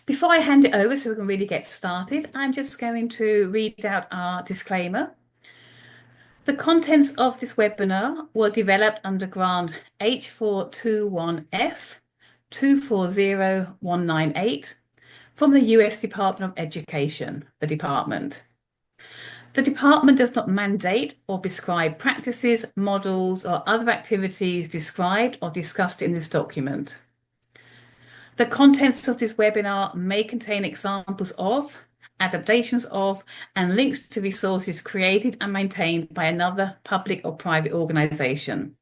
Before I hand it over so we can really get started, I'm just going to read out our disclaimer. The contents of this webinar were developed under grant H421F 240198 from the US Department of Education, the department. The department does not mandate or prescribe practices, models, or other activities described or discussed in this document. The contents of this webinar may contain examples of, adaptations of, and links to resources created and maintained by another public or private organisation.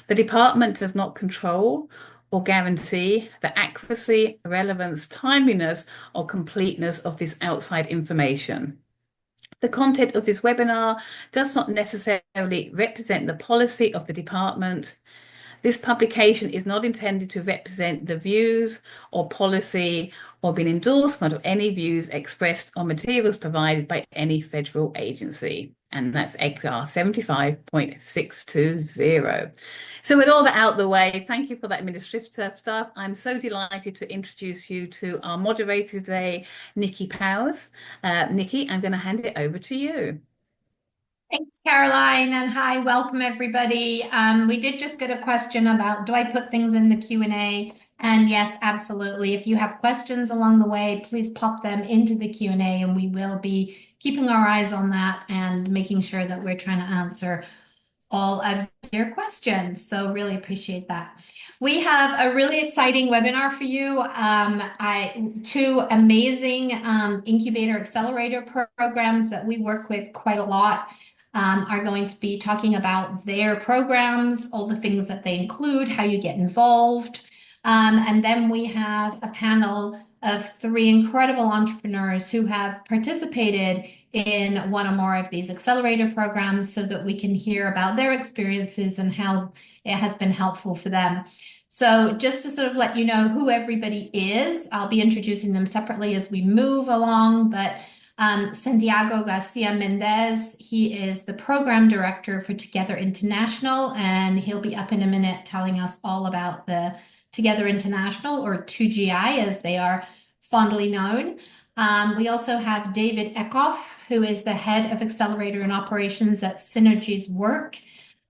The department does not control or guarantee the accuracy, relevance, timeliness, or completeness of this outside information. The content of this webinar does not necessarily represent the policy of the department. This publication is not intended to represent the views or policy or be an endorsement of any views expressed or materials provided by any federal agency. And that's ECR 75.620. So with all that out of the way, thank you for that administrative stuff. I'm so delighted to introduce you to our moderator today, Nikki Powers. Nikki, I'm going to hand it over to you. Thanks, Caroline, and hi, welcome everybody. We did just get a question about, do I put things in the Q&A? And yes, absolutely. If you have questions along the way, please pop them into the Q&A and we will be keeping our eyes on that and making sure that we're trying to answer all of your questions. So really appreciate that. We have a really exciting webinar for you. Two amazing incubator accelerator programs that we work with quite a lot are going to be talking about their programs, all the things that they include, how you get involved. And then we have a panel of three incredible entrepreneurs who have participated in one or more of these accelerator programs so that we can hear about their experiences and how it has been helpful for them. So just to sort of let you know who everybody is, I'll be introducing them separately as we move along, but Santiago Garcia Mendez, he is the program director for Together International, and he'll be up in a minute telling us all about the Together International, or 2GI as they are fondly known. We also have David Eckoff, who is the head of Accelerator and Operations at Synergies Work.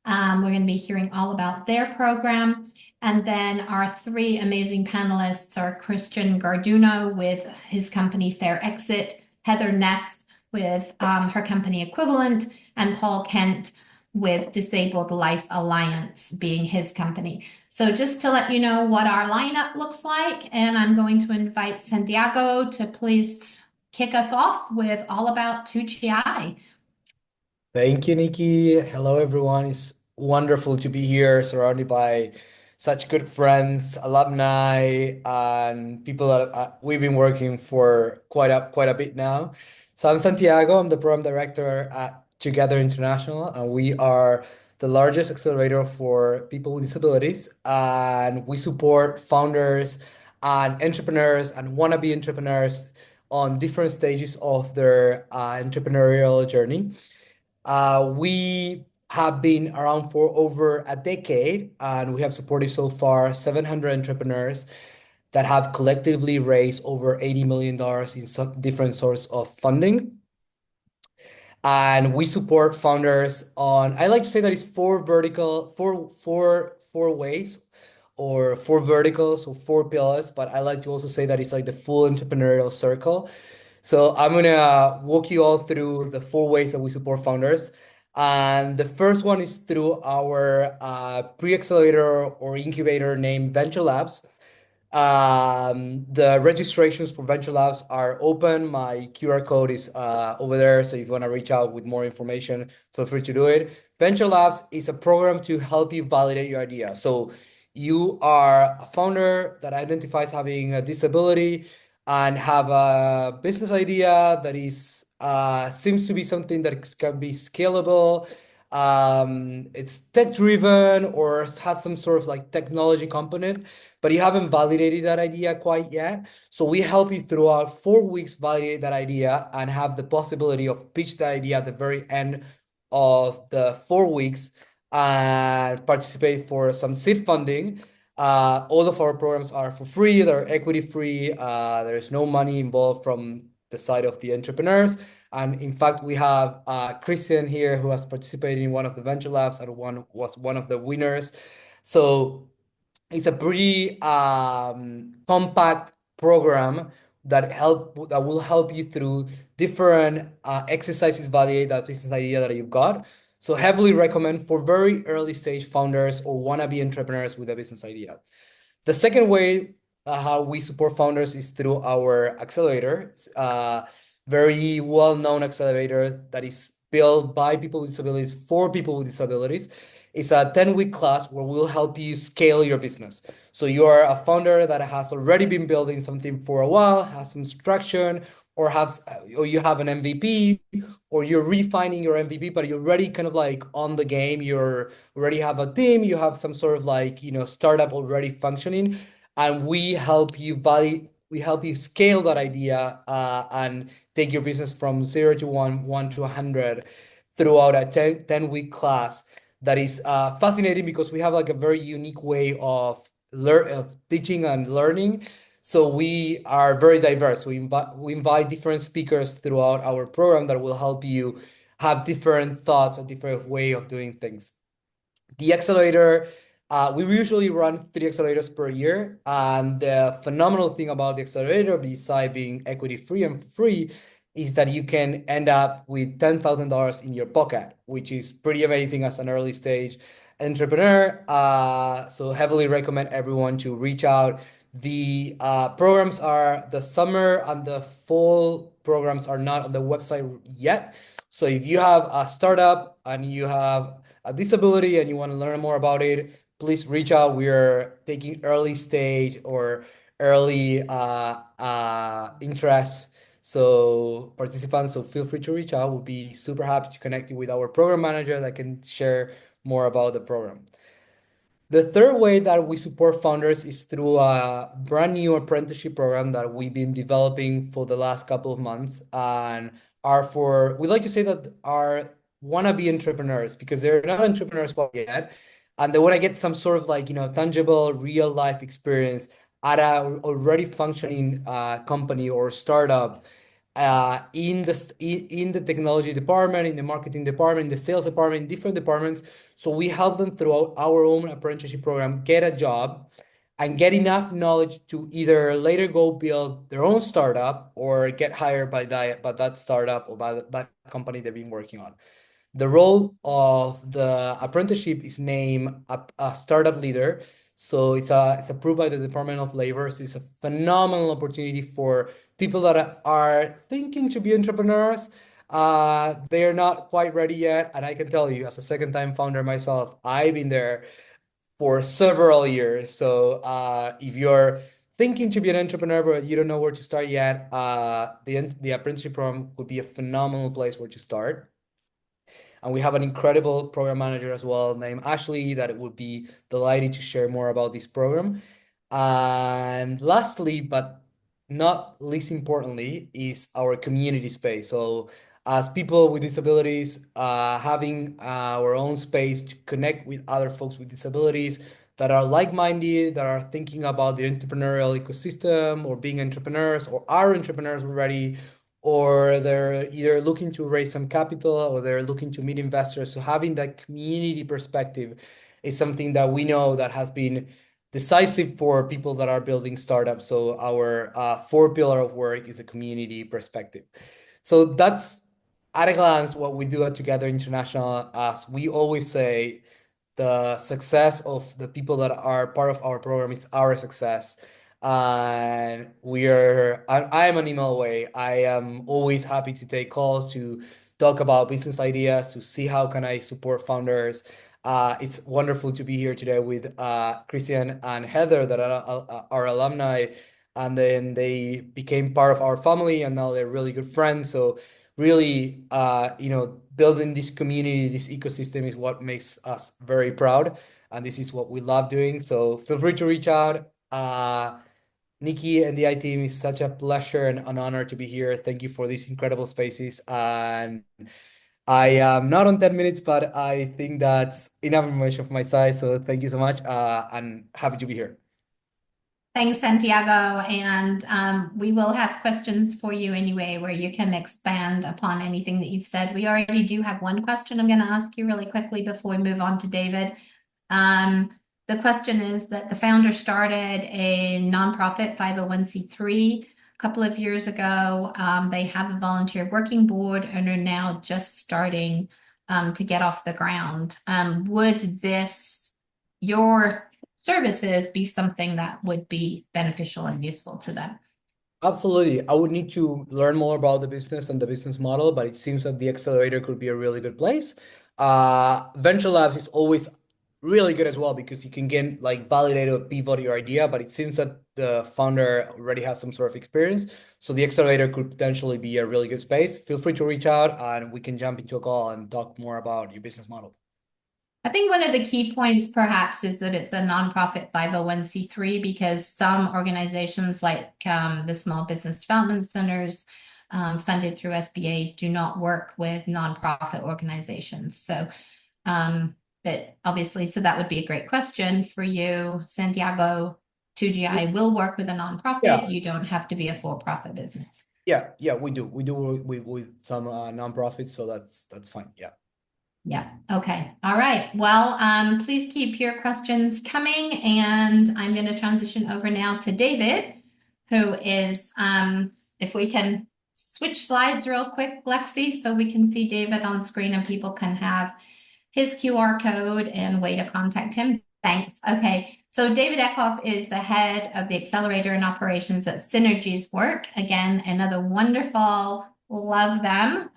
We're going to be hearing all about their program. And then our three amazing panelists are Christian Garduno with his company Fair Exit, Heather Neff with her company Equivalent, and Paul Kent with Disabled Life Alliance being his company. So just to let you know what our lineup looks like, and I'm going to invite Santiago to please kick us off with all about 2GI. Thank you, Nikki. Hello, everyone. It's wonderful to be here surrounded by such good friends, alumni, and people that we've been working for quite a bit now. So I'm Santiago. I'm the program director at Together International, and we are the largest accelerator for people with disabilities. And we support founders and entrepreneurs and wannabe entrepreneurs on different stages of their entrepreneurial journey. We have been around for over a decade, and we have supported so far 700 entrepreneurs that have collectively raised over $80 million in some different sources of funding. And we support founders on, I like to say that it's four ways or four verticals or four pillars, but I like to also say that it's like the full entrepreneurial circle. So I'm gonna walk you all through the four ways that we support founders. And the first one is through our pre-accelerator or incubator named Venture Labs. The registrations for Venture Labs are open. My QR code is over there. So if you want to reach out with more information, feel free to do it. Venture Labs is a program to help you validate your idea. So you are a founder that identifies having a disability and have a business idea that is seems to be something that can be scalable. It's tech driven or has some sort of like technology component, but you haven't validated that idea quite yet. So we help you throughout 4 weeks validate that idea and have the possibility of pitch that idea at the very end of the 4 weeks and participate for some seed funding. All of our programs are for free, they're equity free. There's no money involved from the side of the entrepreneurs. And in fact, we have Christian here who has participated in one of the venture labs and was one of the winners. So it's a pretty compact program that will help you through different exercises validate that business idea that you've got. So heavily recommend for very early stage founders or wannabe entrepreneurs with a business idea. The second way how we support founders is through our accelerator, very well-known accelerator that is built by people with disabilities for people with disabilities. It's a 10-week class where we'll help you scale your business. So you are a founder that has already been building something for a while, has some traction, or you have an MVP, or you're refining your MVP, but you're already kind of like on the game. You're already have a team, you have some sort of like, startup already functioning, and we help you scale that idea and take your business from 0 to 1 to 100 throughout a 10-week class that is fascinating because we have like a very unique way of teaching and learning. So we are very diverse. We invite different speakers throughout our program that will help you have different thoughts, a different way of doing things. The accelerator, we usually run 3 accelerators per year. And the phenomenal thing about the accelerator, besides being equity free and free, is that you can end up with $10,000 in your pocket, which is pretty amazing as an early stage entrepreneur. So heavily recommend everyone to reach out. The programs are the summer and the fall programs are not on the website yet. So if you have a startup and you have a disability and you want to learn more about it, please reach out. We are taking early stage or early interest. So participants, so feel free to reach out. We'll be super happy to connect you with our program manager that can share more about the program. The third way that we support founders is through a brand new apprenticeship program that we've been developing for the last couple of months, and we like to say that are wannabe entrepreneurs because they're not entrepreneurs quite yet, and they want to get some sort of like, tangible real life experience at a already functioning company or startup, in the technology department, in the marketing department, in the sales department, in different departments. So we help them throughout our own apprenticeship program get a job and get enough knowledge to either later go build their own startup or get hired by that startup or by that company they've been working on. The role of the apprenticeship is named a startup leader. So it's approved by the Department of Labor. So it's a phenomenal opportunity for people that are thinking to be entrepreneurs. They are not quite ready yet. And I can tell you, as a second-time founder myself, I've been there for several years. So if you're thinking to be an entrepreneur but you don't know where to start yet, the apprenticeship program would be a phenomenal place where to start. And we have an incredible program manager as well named Ashley that would be delighted to share more about this program. And lastly, but not least importantly, is our community space. So as people with disabilities, having our own space to connect with other folks with disabilities that are like-minded, that are thinking about the entrepreneurial ecosystem or being entrepreneurs or are entrepreneurs already, or they're either looking to raise some capital or they're looking to meet investors. So having that community perspective is something that we know that has been decisive for people that are building startups. So our 4 pillar of work is a community perspective. So that's at a glance what we do at Together International. As we always say, the success of the people that are part of our program is our success. And I am an email away. I am always happy to take calls to talk about business ideas, to see how can I support founders. It's wonderful to be here today with Christian and Heather that are alumni, and then they became part of our family, and now they're really good friends. So really, building this community, this ecosystem is what makes us very proud, and this is what we love doing. So feel free to reach out. Nikki and the I team, is such a pleasure and an honor to be here. Thank you for these incredible spaces, and I am not on 10 minutes, but I think that's enough information from my side. So thank you so much, and happy to be here. Thanks, Santiago. And we will have questions for you anyway, where you can expand upon anything that you've said. We already do have one question I'm going to ask you really quickly before we move on to David. The question is that the founder started a nonprofit 501c3 a couple of years ago. They have a volunteer working board and are now just starting to get off the ground. Would your services be something that would be beneficial and useful to them? Absolutely. I would need to learn more about the business and the business model, but it seems that the accelerator could be a really good place. Venture Labs is always really good as well because you can get like validate or pivot your idea, but it seems that the founder already has some sort of experience. So the accelerator could potentially be a really good space. Feel free to reach out and we can jump into a call and talk more about your business model. I think one of the key points perhaps is that it's a nonprofit 501c3 because some organizations like the Small Business Development Centers funded through SBA do not work with nonprofit organizations. So that obviously, so that would be a great question for you, Santiago. 2GI will work with a nonprofit. Yeah. You don't have to be a for-profit business. Yeah, we do. We do work with some nonprofits, so that's fine. Yeah. Yeah. Okay. All right. Well, please keep your questions coming, and I'm going to transition over now to David, who is, if we can switch slides real quick, Lexi, so we can see David on screen and people can have his QR code and way to contact him. Thanks. Okay. So David Eckoff is the head of the accelerator and operations at Synergies Work. Again, another wonderful, love them.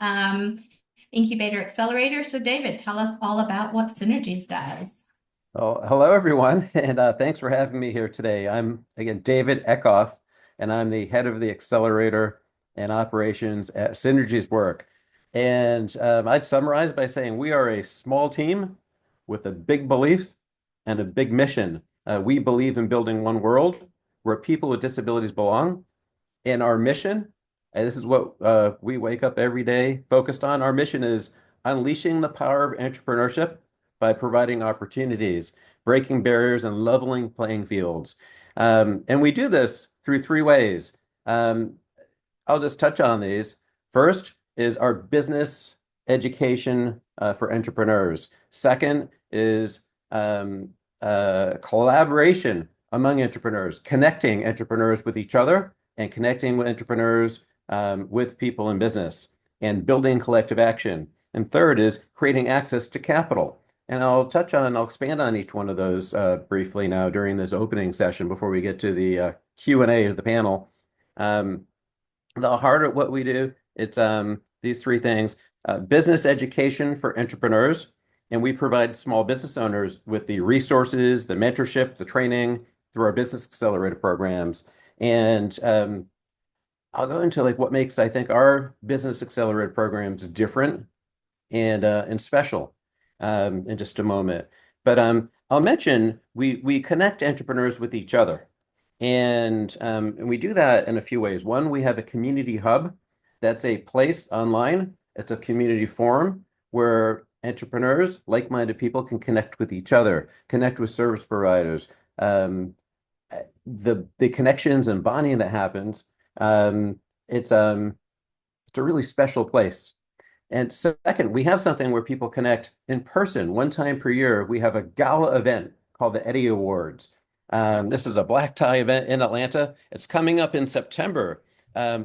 Incubator Accelerator. So David, tell us all about what Synergies does. Oh, hello, everyone, and thanks for having me here today. I'm, again, David Eckoff, and I'm the head of the accelerator and operations at Synergies Work. And I'd summarize by saying we are a small team with a big belief and a big mission. We believe in building one world where people with disabilities belong. And our mission, and this is what we wake up every day focused on, our mission is unleashing the power of entrepreneurship by providing opportunities, breaking barriers, and leveling playing fields. And we do this through three ways. I'll just touch on these. First is our business education for entrepreneurs. Second is collaboration among entrepreneurs, connecting entrepreneurs with each other and connecting with entrepreneurs with people in business and building collective action. And third is creating access to capital. And I'll expand on each one of those briefly now during this opening session before we get to the Q&A of the panel. The heart of what we do, it's these three things: business education for entrepreneurs, and we provide small business owners with the resources, the mentorship, the training through our business accelerator programs. And I'll go into like what makes, I think, our business accelerator programs different and special in just a moment. But I'll mention we connect entrepreneurs with each other. And we do that in a few ways. One, we have a community hub. That's a place online. It's a community forum where entrepreneurs, like-minded people, can connect with each other, connect with service providers. The connections and bonding that happens, it's a really special place. And second, we have something where people connect in person. One time per year, we have a gala event called the Eddie Awards. This is a black tie event in Atlanta. It's coming up in September. I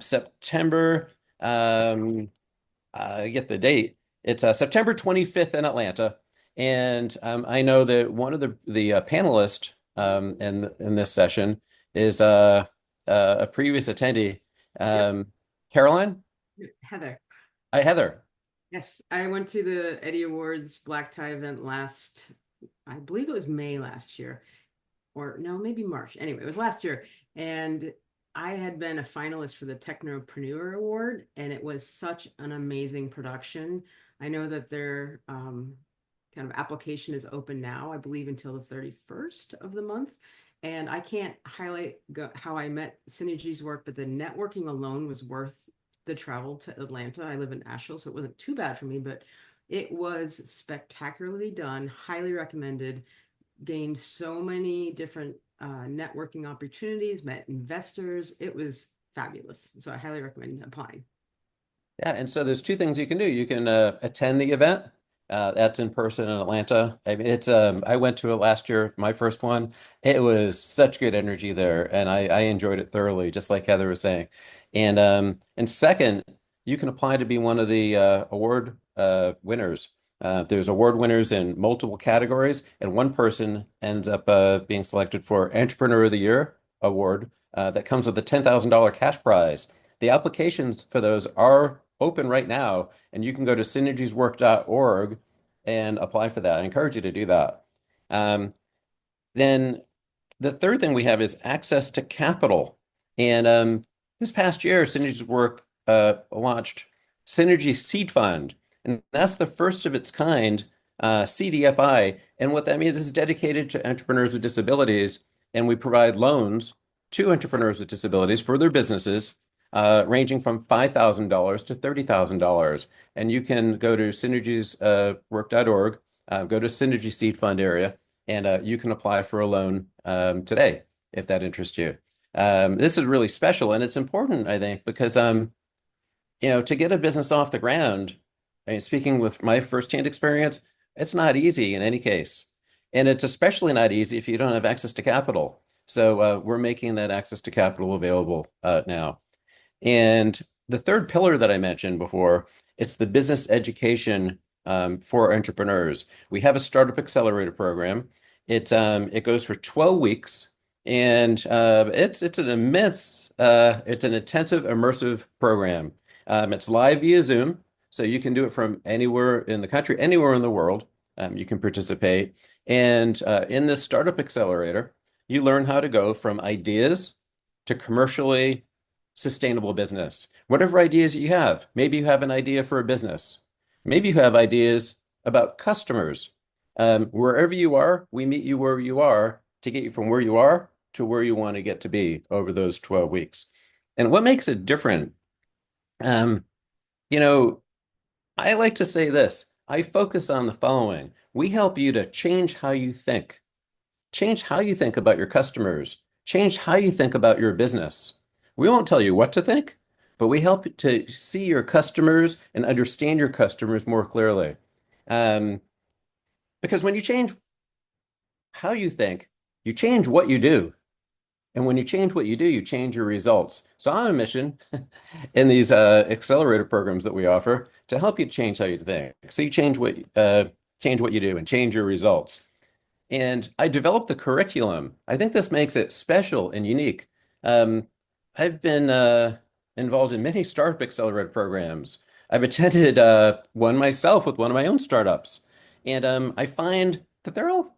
get the date. It's September 25th in Atlanta. And I know that one of the panelists in this session is a previous attendee. Caroline? Heather. Hi, Heather. Yes, I went to the Eddie Awards black tie event I believe it was May last year, or no, maybe March. Anyway, it was last year. And I had been a finalist for the Technopreneur Award, and it was such an amazing production. I know that their kind of application is open now, I believe until the 31st of the month. And I can't highlight how I met Synergies Work, but the networking alone was worth the travel to Atlanta. I live in Asheville, so it wasn't too bad for me, but it was spectacularly done, highly recommended, gained so many different networking opportunities, met investors. It was fabulous. So I highly recommend applying. Yeah, and so there's two things you can do. You can attend the event. That's in person in Atlanta. I mean, it's I went to it last year, my first one. It was such good energy there, and I enjoyed it thoroughly, just like Heather was saying. And second, you can apply to be one of the award winners. There's award winners in multiple categories, and one person ends up being selected for Entrepreneur of the Year award that comes with a $10,000 cash prize. The applications for those are open right now, and you can go to synergieswork.org and apply for that. I encourage you to do that. Then the third thing we have is access to capital. And this past year, Synergies Work launched Synergy Seed Fund, and that's the first of its kind CDFI. And what that means is dedicated to entrepreneurs with disabilities, and we provide loans to entrepreneurs with disabilities for their businesses ranging from $5,000 to $30,000. And you can go to synergieswork.org, go to Synergy Seed Fund area, and you can apply for a loan today if that interests you. This is really special, and it's important, I think, because to get a business off the ground, I mean, speaking with my firsthand experience, it's not easy in any case. And it's especially not easy if you don't have access to capital. So we're making that access to capital available now. And the third pillar that I mentioned before, it's the business education for entrepreneurs. We have a startup accelerator program. It goes for 12 weeks, and it's an it's an intensive, immersive program. It's live via Zoom, so you can do it from anywhere in the country, anywhere in the world. You can participate. And in this startup accelerator, you learn how to go from ideas to commercially sustainable business. Whatever ideas you have, maybe you have an idea for a business. Maybe you have ideas about customers. Wherever you are, we meet you where you are to get you from where you are to where you want to get to be over those 12 weeks. And what makes it different? You know, I like to say this. I focus on the following. We help you to change how you think. Change how you think about your customers. Change how you think about your business. We won't tell you what to think, but we help you to see your customers and understand your customers more clearly. Because when you change how you think, you change what you do. And when you change what you do, you change your results. So I'm on a mission in these accelerator programs that we offer to help you change how you think. So you change what you do and change your results. And I developed the curriculum. I think this makes it special and unique. I've been involved in many startup accelerator programs. I've attended one myself with one of my own startups. And I find that they're all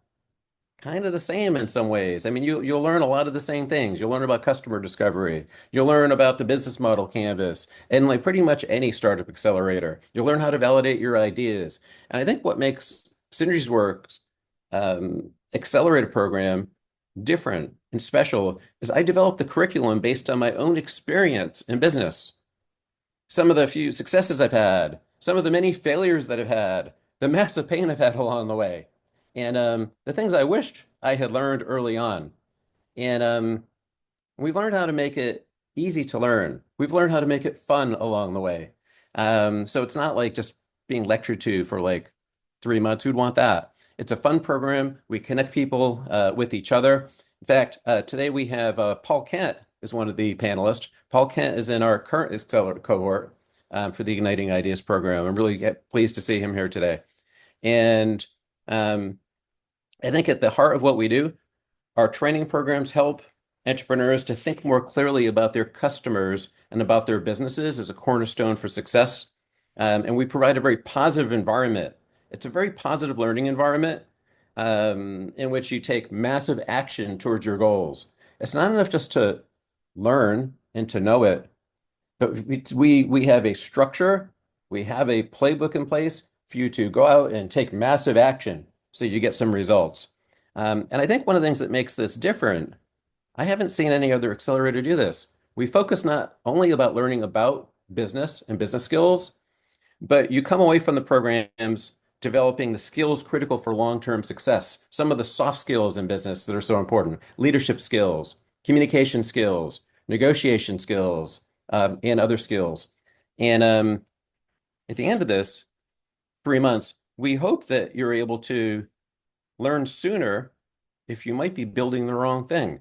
kind of the same in some ways. I mean, you'll learn a lot of the same things. You'll learn about customer discovery. You'll learn about the business model canvas and like pretty much any startup accelerator. You'll learn how to validate your ideas. And I think what makes Synergies Works accelerator program different and special is I developed the curriculum based on my own experience in business. Some of the few successes I've had, some of the many failures that I've had, the massive pain I've had along the way, and the things I wished I had learned early on. And we've learned how to make it easy to learn. We've learned how to make it fun along the way. So it's not like just being lectured to for like 3 months. Who'd want that? It's a fun program. We connect people with each other. In fact, today we have Paul Kent is one of the panelists. Paul Kent is in our current accelerator cohort for the Igniting Ideas program. I'm really pleased to see him here today. And I think at the heart of what we do, our training programs help entrepreneurs to think more clearly about their customers and about their businesses as a cornerstone for success. And we provide a very positive environment. It's a very positive learning environment in which you take massive action towards your goals. It's not enough just to learn and to know it, but we have a structure, we have a playbook in place for you to go out and take massive action so you get some results. And I think one of the things that makes this different, I haven't seen any other accelerator do this. We focus not only about learning about business and business skills, but you come away from the programs developing the skills critical for long-term success, some of the soft skills in business that are so important, leadership skills, communication skills, negotiation skills, and other skills. And at the end of this 3 months, we hope that you're able to learn sooner if you might be building the wrong thing.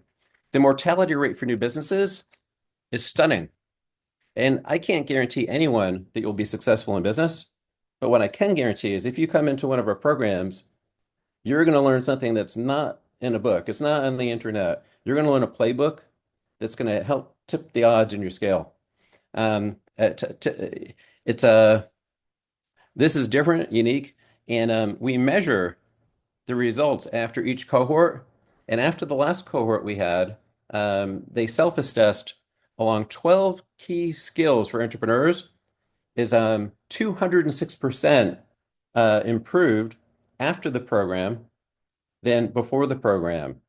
The mortality rate for new businesses is stunning. And I can't guarantee anyone that you'll be successful in business. But what I can guarantee is if you come into one of our programs, you're going to learn something that's not in a book. It's not on the internet. You're going to learn a playbook that's going to help tip the odds in your scale. This is different, unique, and we measure the results after each cohort. And after the last cohort we had, they self-assessed along 12 key skills for entrepreneurs is 206% improved after the program than before the program.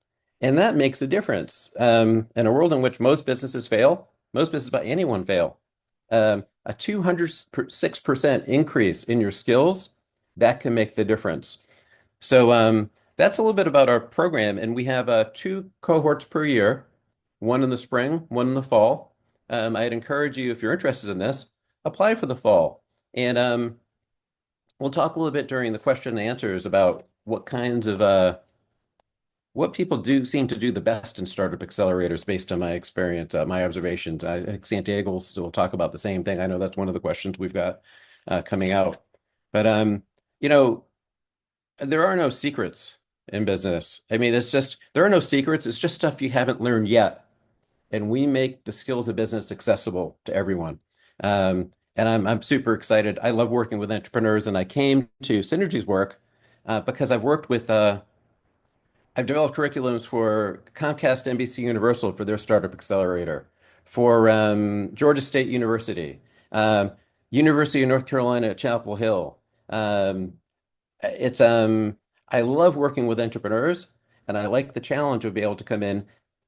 And that makes a difference. In a world in which most businesses fail, most businesses by anyone fail, a 206% increase in your skills, that can make the difference. So that's a little bit about our program. And we have 2 cohorts per year, one in the spring, one in the fall. I'd encourage you, if you're interested in this, apply for the fall. And we'll talk a little bit during the question and answers about what kinds of what people do seem to do the best in startup accelerators based on my experience, my observations. I think Santiago will talk about the same thing. I know that's one of the questions we've got coming out. But you know, there are no secrets in business. I mean, there are no secrets. It's just stuff you haven't learned yet. And we make the skills of business accessible to everyone. And I'm super excited. I love working with entrepreneurs, and I came to Synergies work because I've developed curriculums for Comcast, NBC Universal for their startup accelerator, for Georgia State University, University of North Carolina at Chapel Hill. I love working with entrepreneurs, and I like the challenge of being able to come in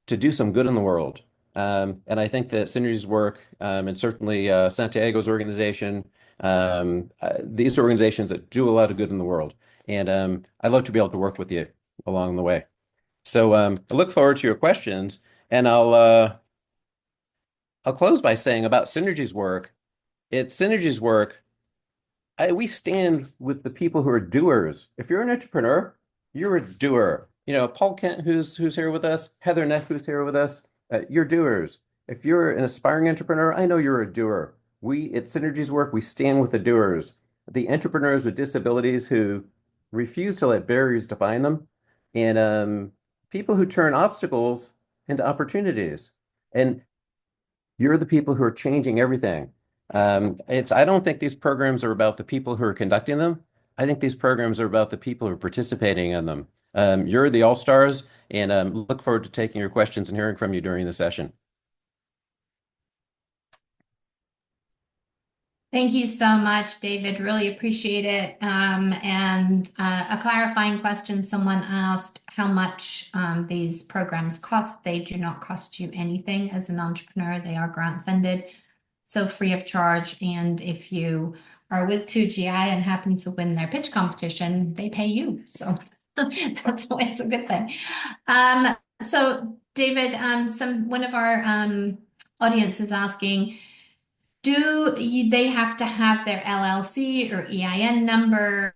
to do some good in the world. And I think that Synergies work, and certainly Santiago's organization, these organizations that do a lot of good in the world. And I'd love to be able to work with you along the way. So I look forward to your questions, and I'll close by saying about Synergies work. We stand with the people who are doers. If you're an entrepreneur, you're a doer. You know, Paul Kent, who's here with us, Heather Neff, who's here with us, you're doers. If you're an aspiring entrepreneur, I know you're a doer. We at Synergies work, we stand with the doers, the entrepreneurs with disabilities who refuse to let barriers define them, and people who turn obstacles into opportunities. And you're the people who are changing everything. I don't think these programs are about the people who are conducting them. I think these programs are about the people who are participating in them. You're the all-stars, and look forward to taking your questions and hearing from you during the session. Thank you so much, David. Really appreciate it. And a clarifying question, someone asked how much these programs cost. They do not cost you anything as an entrepreneur. They are grant funded, so free of charge. And if you are with 2GI and happen to win their pitch competition, they pay you. So that's why it's a good thing. So David, one of our audience is asking, they have to have their LLC or EIN number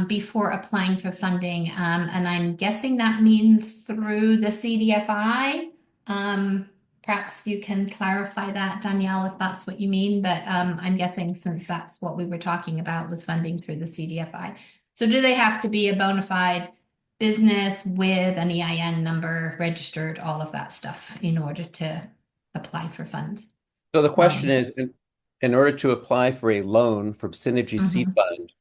before applying for funding? And I'm guessing that means through the CDFI. Perhaps you can clarify that, Danielle, if that's what you mean. But I'm guessing since that's what we were talking about was funding through the CDFI. So do they have to be a bona fide business with an EIN number, registered, all of that stuff in order to apply for funds? So the question is, in order to apply for a loan from Synergy Seed Fund,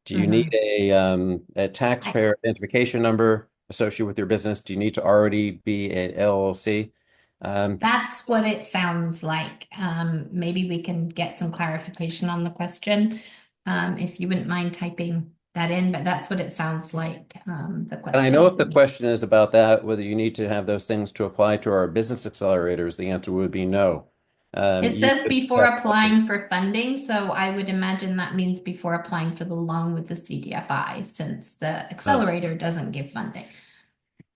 do you need a taxpayer identification number associated with your business? Do you need to already be an LLC? That's what it sounds like. Maybe we can get some clarification on the question, if you wouldn't mind typing that in, but that's what it sounds like, the question. And I know if the question is about that, whether you need to have those things to apply to our business accelerators, the answer would be no. It You says should before test something. applying for funding, so I would imagine that means before applying for the loan with the CDFI, since the Oh. accelerator doesn't give funding.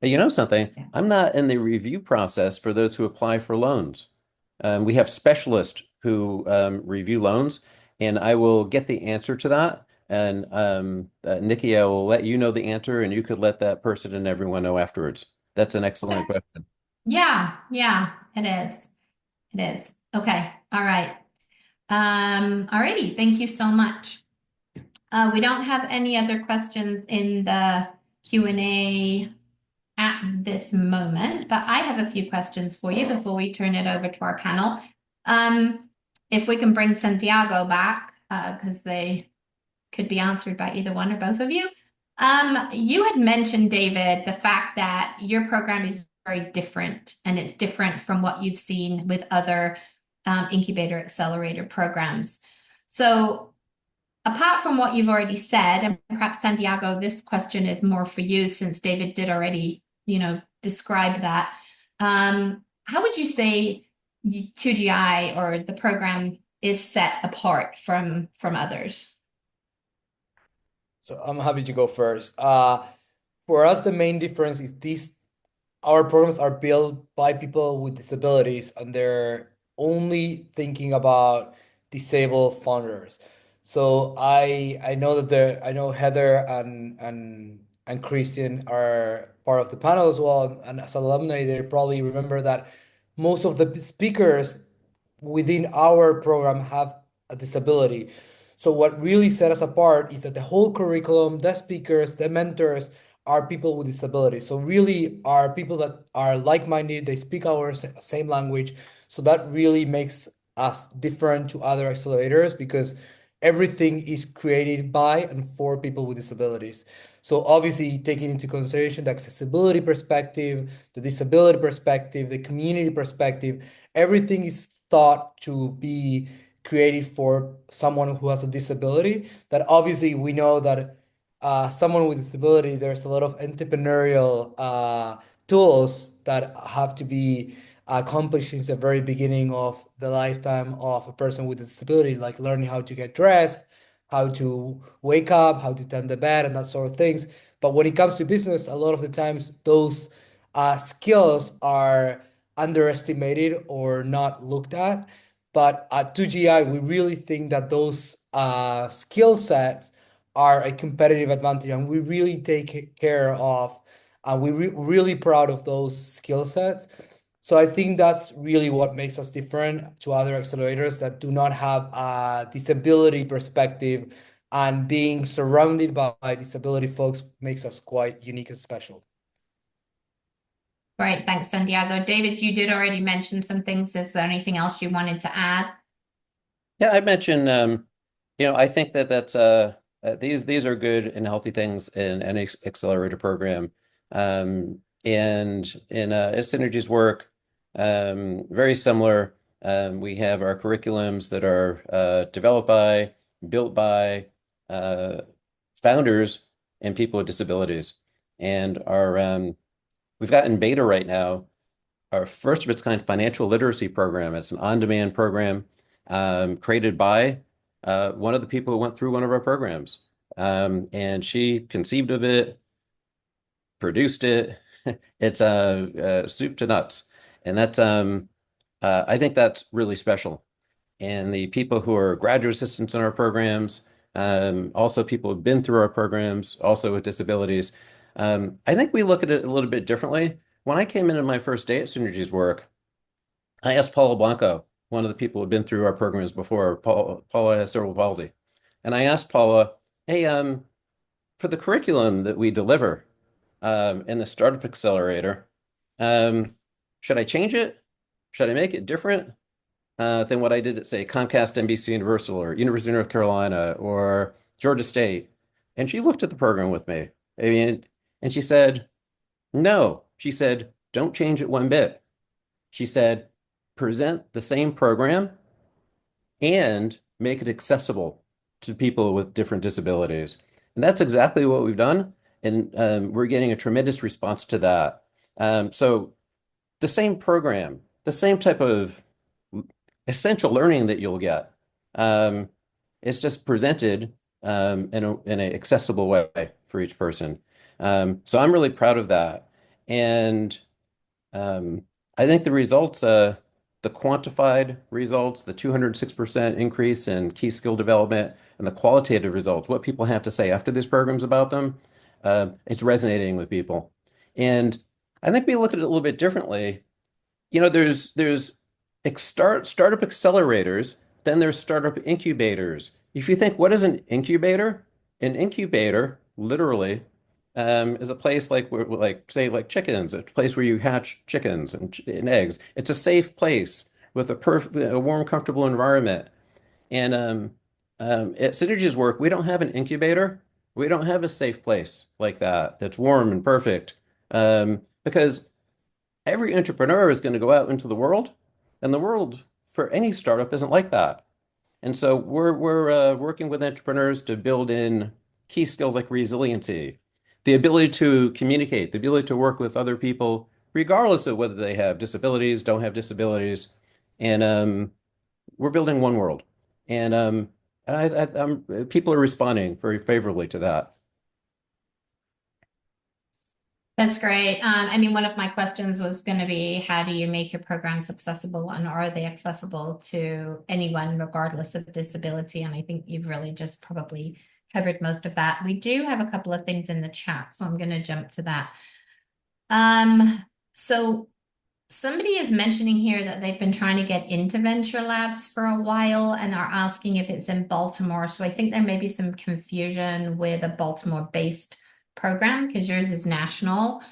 You know something? Yeah. I'm not in the review process for those who apply for loans. We have specialists who review loans, and I will get the answer to that. And Nikki, I will let you know the answer, and you could let that person and everyone know afterwards. That's an excellent Okay. question. Yeah, it is. It is. Okay. All right. Alrighty. Thank you so much. We don't have any other questions in the Q&A at this moment, but I have a few questions for you before we turn it over to our panel. If we can bring Santiago back, because they could be answered by either one or both of you. You had mentioned, David, the fact that your program is very different and it's different from what you've seen with other incubator accelerator programs. So apart from what you've already said, and perhaps Santiago, this question is more for you since David did already, describe that. How would you say 2GI or the program is set apart from others? So I'm happy to go first. For us, the main difference is our programs are built by people with disabilities, and they're only thinking about disabled founders. So I know I know Heather and Christian are part of the panel as well, and as alumni, they probably remember that most of the speakers within our program have a disability. So what really set us apart is that the whole curriculum, the speakers, the mentors are people with disabilities. So really are people that are like-minded, they speak our same language. So that really makes us different to other accelerators because everything is created by and for people with disabilities. So obviously taking into consideration the accessibility perspective, the disability perspective, the community perspective, everything is thought to be created for someone who has a disability. That obviously we know that someone with disability, there's a lot of entrepreneurial tools that have to be accomplished since the very beginning of the lifetime of a person with a disability, like learning how to get dressed, how to wake up, how to tend the bed, and that sort of things. But when it comes to business, a lot of the times those skills are underestimated or not looked at. But at 2GI, we really think that those skill sets are a competitive advantage, and we really take care of, and we're really proud of those skill sets. So I think that's really what makes us different to other accelerators that do not have a disability perspective, and being surrounded by disability folks makes us quite unique and special. Right, thanks, Santiago. David, you did already mention some things. Is there anything else you wanted to add? Yeah, I mentioned, I think that's these are good and healthy things in any accelerator program. And in Synergies work, very similar. We have our curriculums that are developed by, built by founders and people with disabilities. And we've got in beta right now our first of its kind financial literacy program. It's an on-demand program created by one of the people who went through one of our programs. And she conceived of it, produced it. It's soup to nuts. And I think that's really special. And the people who are graduate assistants in our programs, also people who've been through our programs, also with disabilities. I think we look at it a little bit differently. When I came into my first day at Synergies work, I asked Paula Blanco, one of the people who'd been through our programs before. Paula has cerebral palsy. And I asked Paula, hey, for the curriculum that we deliver in the Startup Accelerator, should I change it? Should I make it different than what I did at, say, Comcast, NBC Universal, or University of North Carolina, or Georgia State? And she looked at the program with me. I mean, and she said, no. She said, don't change it one bit. She said, present the same program and make it accessible to people with different disabilities. And that's exactly what we've done. And we're getting a tremendous response to that. So the same program, the same type of essential learning that you'll get. Um, it's just presented in an accessible way for each person. So I'm really proud of that. And um, I think the results, the quantified results, the 206% increase in key skill development, and the qualitative results, what people have to say after these programs about them, it's resonating with people. And I think we look at it a little bit differently. There's startup accelerators, then there's startup incubators. If you think, what is an incubator? An incubator, literally, is a place like chickens, a place where you hatch chickens and eggs. It's a safe place with a warm, comfortable environment. And at Synergies work, we don't have an incubator. We don't have a safe place like that that's warm and perfect. Because every entrepreneur is going to go out into the world, and the world for any startup isn't like that. And so we're working with entrepreneurs to build in key skills like resiliency, the ability to communicate, the ability to work with other people, regardless of whether they have disabilities, don't have disabilities. And we're building one world. And people are responding very favorably to that. That's great. I mean, one of my questions was going to be, how do you make your programs accessible, and are they accessible to anyone regardless of disability? And I think you've really just probably covered most of that. We do have a couple of things in the chat, so I'm going to jump to that. So somebody is mentioning here that they've been trying to get into Venture Labs for a while and are asking if it's in Baltimore. So I think there may be some confusion with a Baltimore-based program because yours is national.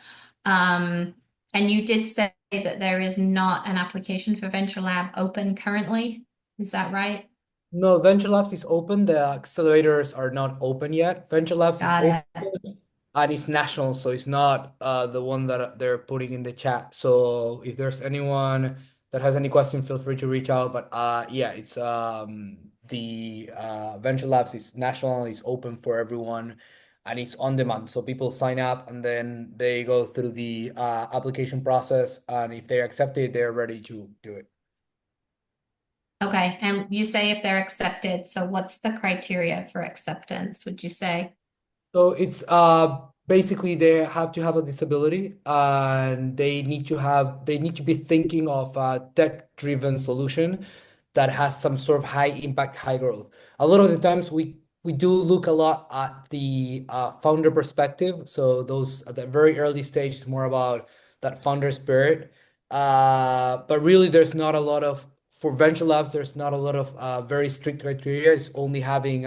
And you did say that there is not an application for Venture Lab open currently. Is that right? No, Venture Labs is open. The accelerators are not open yet. Venture Labs is Got open it. and it's national, so it's not the one that they're putting in the chat. So if there's anyone that has any question, feel free to reach out. But yeah, it's the Venture Labs is national, it's open for everyone, and it's on demand. So people sign up and then they go through the application process, and if they're accepted, they're ready to do it. Okay. And you say if they're accepted. So what's the criteria for acceptance, would you say? So it's basically they have to have a disability and they need to be thinking of a tech-driven solution that has some sort of high impact, high growth. A lot of the times we do look a lot at the founder perspective. So those at the very early stage is more about that founder spirit. But really there's not a lot of for venture labs, there's not a lot of very strict criteria. It's only having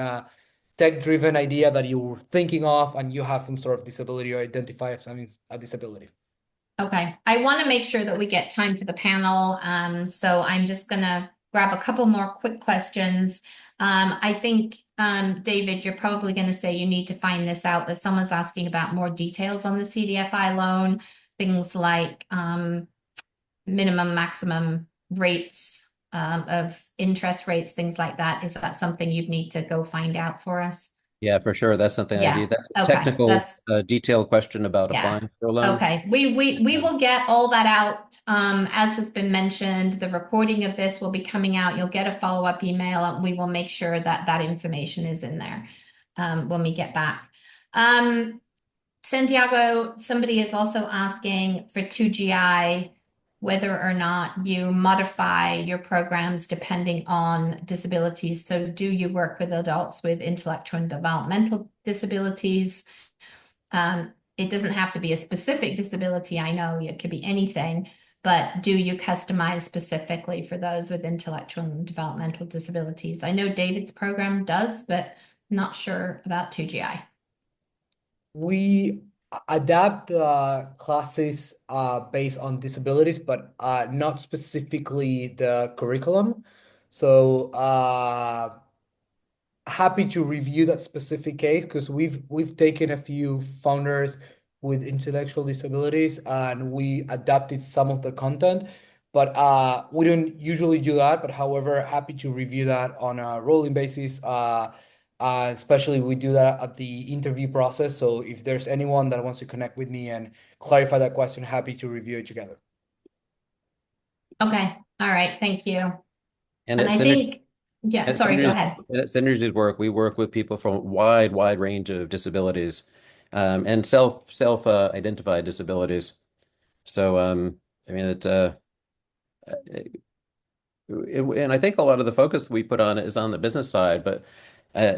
tech-driven idea that you're thinking of and you have some sort of disability or identify as a disability. Okay, I want to make sure that we get time for the panel. So I'm just gonna grab a couple more quick questions. I think, David, you're probably going to say you need to find this out, but someone's asking about more details on the CDFI loan, things like minimum, maximum rates of interest rates, things like that. Is that something you'd need to go find out for us? Yeah, for sure. That's something I Yeah. need. That's a Okay. technical, detailed question about Yeah. applying for a loan. Okay. We will get all that out. As has been mentioned, the recording of this will be coming out. You'll get a follow-up email, and we will make sure that that information is in there when we get back. Santiago, somebody is also asking for 2GI whether or not you modify your programs depending on disabilities. So do you work with adults with intellectual and developmental disabilities? It doesn't have to be a specific disability. I know it could be anything, but do you customize specifically for those with intellectual and developmental disabilities? I know David's program does, but not sure about 2GI. We adapt classes based on disabilities, but not specifically the curriculum. So happy to review that specific case because we've taken a few founders with intellectual disabilities and we adapted some of the content, but we don't usually do that. But however, happy to review that on a rolling basis. Especially we do that at the interview process. So if there's anyone that wants to connect with me and clarify that question, happy to review it together. Okay. All right. Thank you. And And at I Synergy, think, yeah, at sorry, go Synergies, ahead. at Synergies work, we work with people from a wide range of disabilities, and self identified disabilities. So I mean and I think a lot of the focus we put on it is on the business side, but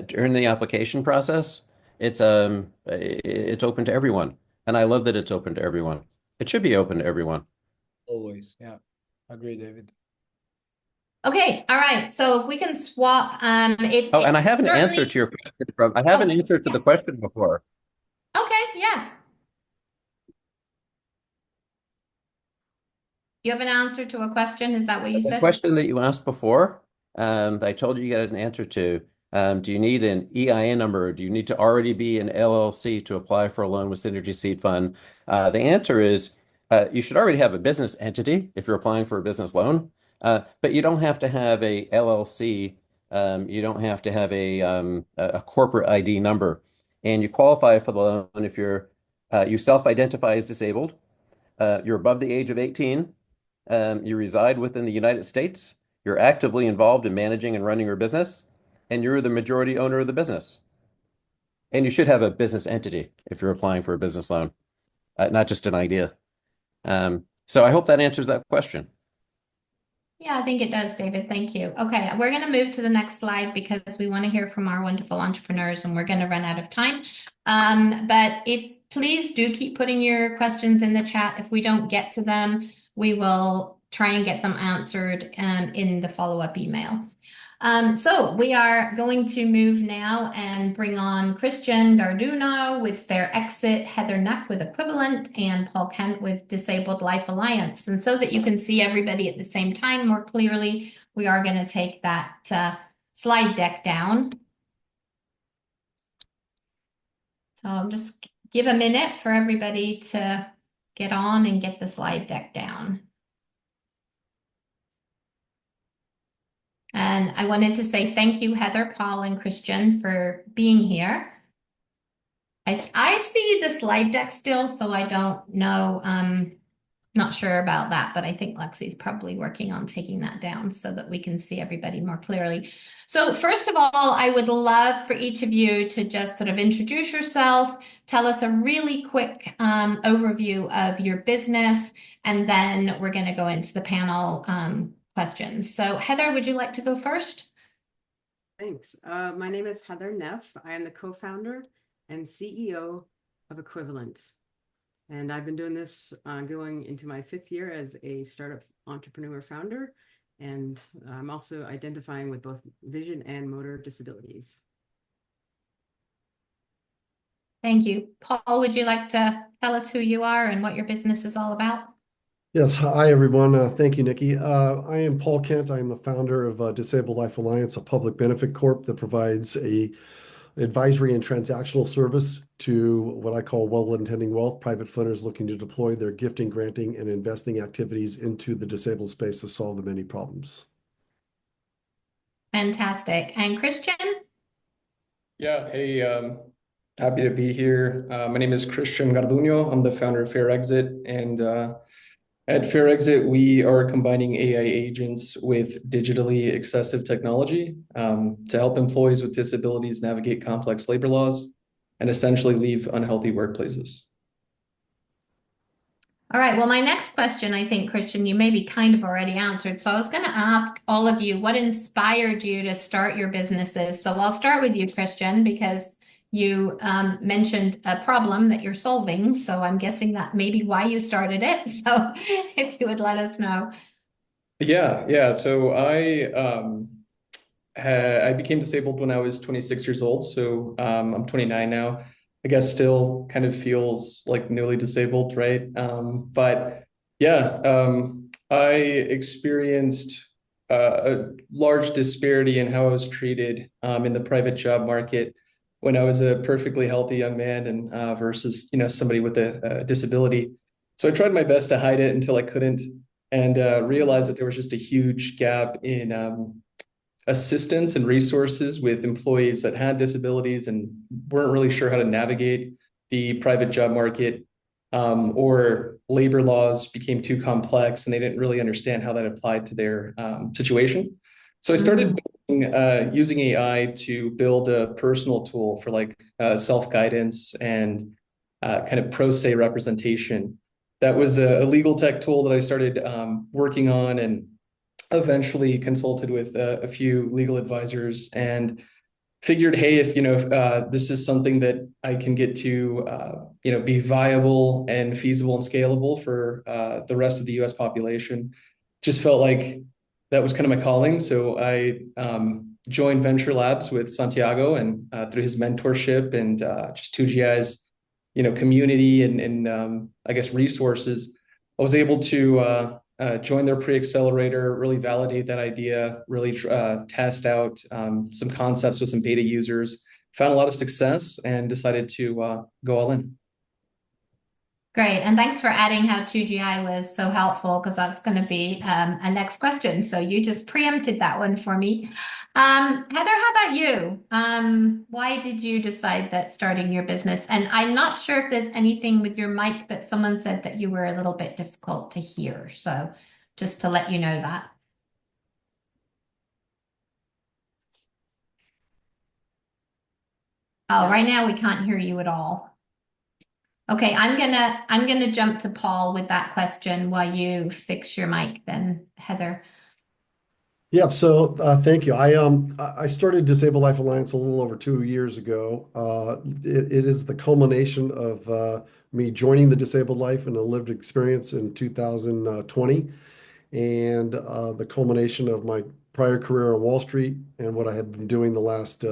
during the application process, it's open to everyone, and I love that it's open to everyone. It should be open to everyone. Always. Yeah. Agree, David. Okay, all right. So if we can swap, if Oh, and I have an answer certainly, to your question from, I have an oh, answer to yeah. the question before. Okay, yes. You have an answer to a question? Is that what you The said? question that you asked before, I told you get an answer to. Do you need an EIN number? Or do you need to already be an LLC to apply for a loan with Synergy Seed Fund? The answer is you should already have a business entity if you're applying for a business loan, but you don't have to have a LLC. You don't have to have a corporate ID number, and you qualify for the loan if you self-identify as disabled, you're above the age of 18. You reside within the United States. You're actively involved in managing and running your business, and you're the majority owner of the business. And you should have a business entity if you're applying for a business loan, not just an idea. So I hope that answers that question. Yeah, I think it does, David. Thank you. Okay, we're going to move to the next slide because we want to hear from our wonderful entrepreneurs and we're going to run out of time. But if please do keep putting your questions in the chat. If we don't get to them, we will try and get them answered in the follow-up email. So we are going to move now and bring on Christian Garduno with Fair Exit, Heather Neff with Equivalent, and Paul Kent with Disabled Life Alliance. And so that you can see everybody at the same time more clearly, we are going to take that slide deck down. So I'll just give a minute for everybody to get on and get the slide deck down. And I wanted to say thank you, Heather, Paul, and Christian, for being here. I see the slide deck still, so I don't know. Not sure about that, but I think Lexi's probably working on taking that down so that we can see everybody more clearly. So first of all, I would love for each of you to just sort of introduce yourself, tell us a really quick overview of your business, and then we're going to go into the panel questions. So Heather, would you like to go first? Thanks. My name is Heather Neff. I am the co-founder and CEO of Equivalent. And I've been doing this going into my 5th year as a startup entrepreneur founder. And I'm also identifying with both vision and motor disabilities. Thank you. Paul, would you like to tell us who you are and what your business is all about? Yes. Hi, everyone. Thank you, Nikki. I am Paul Kent. I am the founder of Disabled Life Alliance, a public benefit corp that provides a advisory and transactional service to what I call well-intending wealth, private funders looking to deploy their gifting, granting, and investing activities into the disabled space to solve the many problems. Fantastic. And Christian? Yeah, hey, happy to be here. My name is Christian Garduno. I'm the founder of Fair Exit, and at Fair Exit, we are combining AI agents with digitally excessive technology to help employees with disabilities navigate complex labor laws and essentially leave unhealthy workplaces. All right. Well, my next question, I think, Christian, you maybe kind of already answered. So I was going to ask all of you, what inspired you to start your businesses? So I'll start with you, Christian, because you mentioned a problem that you're solving. So I'm guessing that may be why you started it. So if you would let us know. Yeah. So I became disabled when I was 26 years old. So I'm 29 now. I guess still kind of feels like newly disabled, right? But yeah, I experienced a large disparity in how I was treated in the private job market when I was a perfectly healthy young man and versus somebody with a disability. So I tried my best to hide it until I couldn't, and realized that there was just a huge gap in assistance and resources with employees that had disabilities and weren't really sure how to navigate the private job market, or labor laws became too complex and they didn't really understand how that applied to their situation. So I started using AI to build a personal tool for like self-guidance and kind of pro se representation. That was a legal tech tool that I started working on and eventually consulted with a few legal advisors and figured, hey, if this is something that I can get to be viable and feasible and scalable for the rest of the U.S. population, just felt like that was kind of my calling. So I joined Venture Labs with Santiago, and through his mentorship and just 2GI's community and I guess resources, I was able to join their pre-accelerator, really validate that idea, really test out some concepts with some beta users, found a lot of success, and decided to go all in. Great. And thanks for adding how 2GI was so helpful, because that's going to be a next question. So you just preempted that one for me. Heather, how about you? Why did you decide that starting your business? And I'm not sure if there's anything with your mic, but someone said that you were a little bit difficult to hear. So just to let you know that. Oh, right now we can't hear you at all. Okay, I'm gonna jump to Paul with that question while you fix your mic then, Heather. Yeah, so thank you. I started Disabled Life Alliance a little over 2 years ago. It is the culmination of me joining the Disabled Life and a lived experience in 2020, and the culmination of my prior career on Wall Street and what I had been doing the last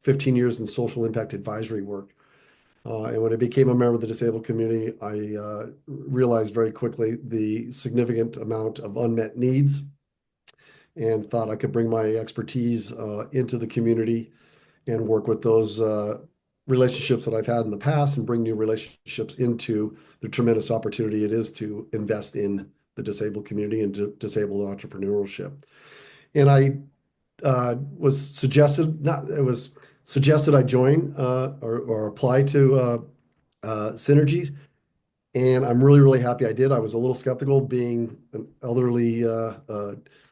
15 years in social impact advisory work. And when I became a member of the disabled community, I realized very quickly the significant amount of unmet needs and thought I could bring my expertise into the community and work with those relationships that I've had in the past and bring new relationships into the tremendous opportunity it is to invest in the disabled community and disabled entrepreneurship. And I was suggested, not, it was suggested I join or apply to Synergies. And I'm really, really happy I did. I was a little skeptical being an elderly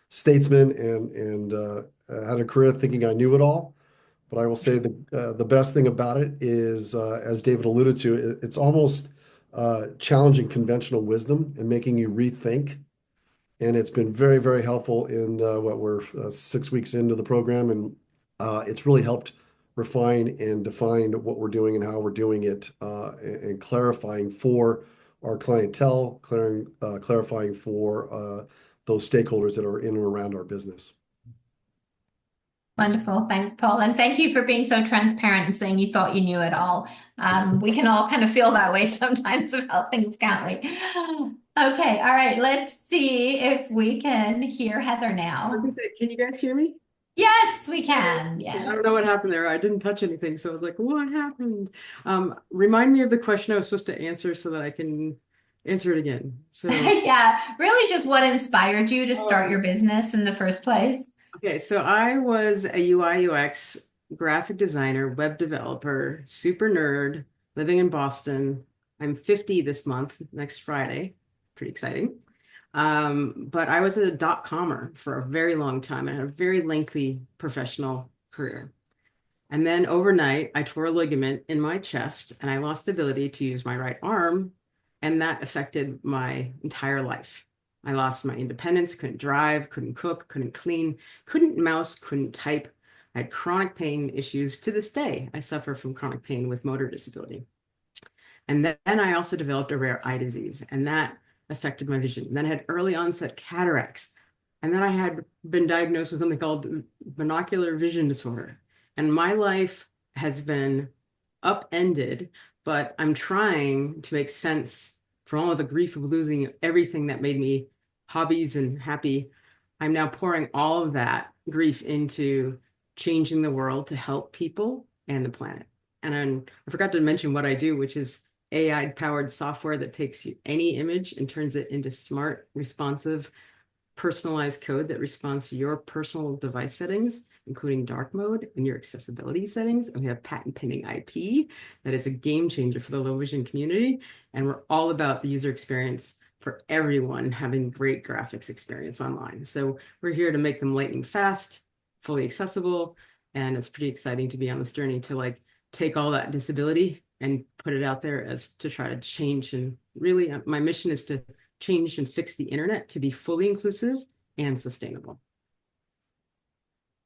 statesman and had a career thinking I knew it all. But I will say the best thing about it is, as David alluded to, it's almost challenging conventional wisdom and making you rethink. And it's been very, very helpful in what we're 6 weeks into the program. And it's really helped refine and define what we're doing and how we're doing it, and clarifying for our clientele, clarifying for those stakeholders that are in and around our business. Wonderful. Thanks, Paul. And thank you for being so transparent and saying you thought you knew it all. We can all kind of feel that way sometimes about things, can't we? Okay. All right. Let's see if we can hear Heather now. Can you guys hear me? Yes, we can. Yes. I don't know what happened there. I didn't touch anything. So I was like, what happened? Remind me of the question I was supposed to answer so that I can answer it again. So yeah, really just what inspired you to start your business in the first place? Okay, so I was a UI UX graphic designer, web developer, super nerd, living in Boston. I'm 50 this month, next Friday. Pretty exciting. But I was a dot-commer for a very long time. I had a very lengthy professional career. And then overnight, I tore a ligament in my chest and I lost the ability to use my right arm. And that affected my entire life. I lost my independence, couldn't drive, couldn't cook, couldn't clean, couldn't mouse, couldn't type. I had chronic pain issues to this day. I suffer from chronic pain with motor disability. And then I also developed a rare eye disease, and that affected my vision. And then I had early onset cataracts. And then I had been diagnosed with something called binocular vision disorder. And my life has been upended, but I'm trying to make sense from all of the grief of losing everything that made me hobbies and happy. I'm now pouring all of that grief into changing the world to help people and the planet. And I forgot to mention what I do, which is AI-powered software that takes any image and turns it into smart, responsive, personalized code that responds to your personal device settings, including dark mode and your accessibility settings. And we have patent pending IP that is a game changer for the low vision community. And we're all about the user experience for everyone having great graphics experience online. So we're here to make them lightning fast, fully accessible, and it's pretty exciting to be on this journey to like take all that disability and put it out there as to try to change. And really, my mission is to change and fix the internet to be fully inclusive and sustainable.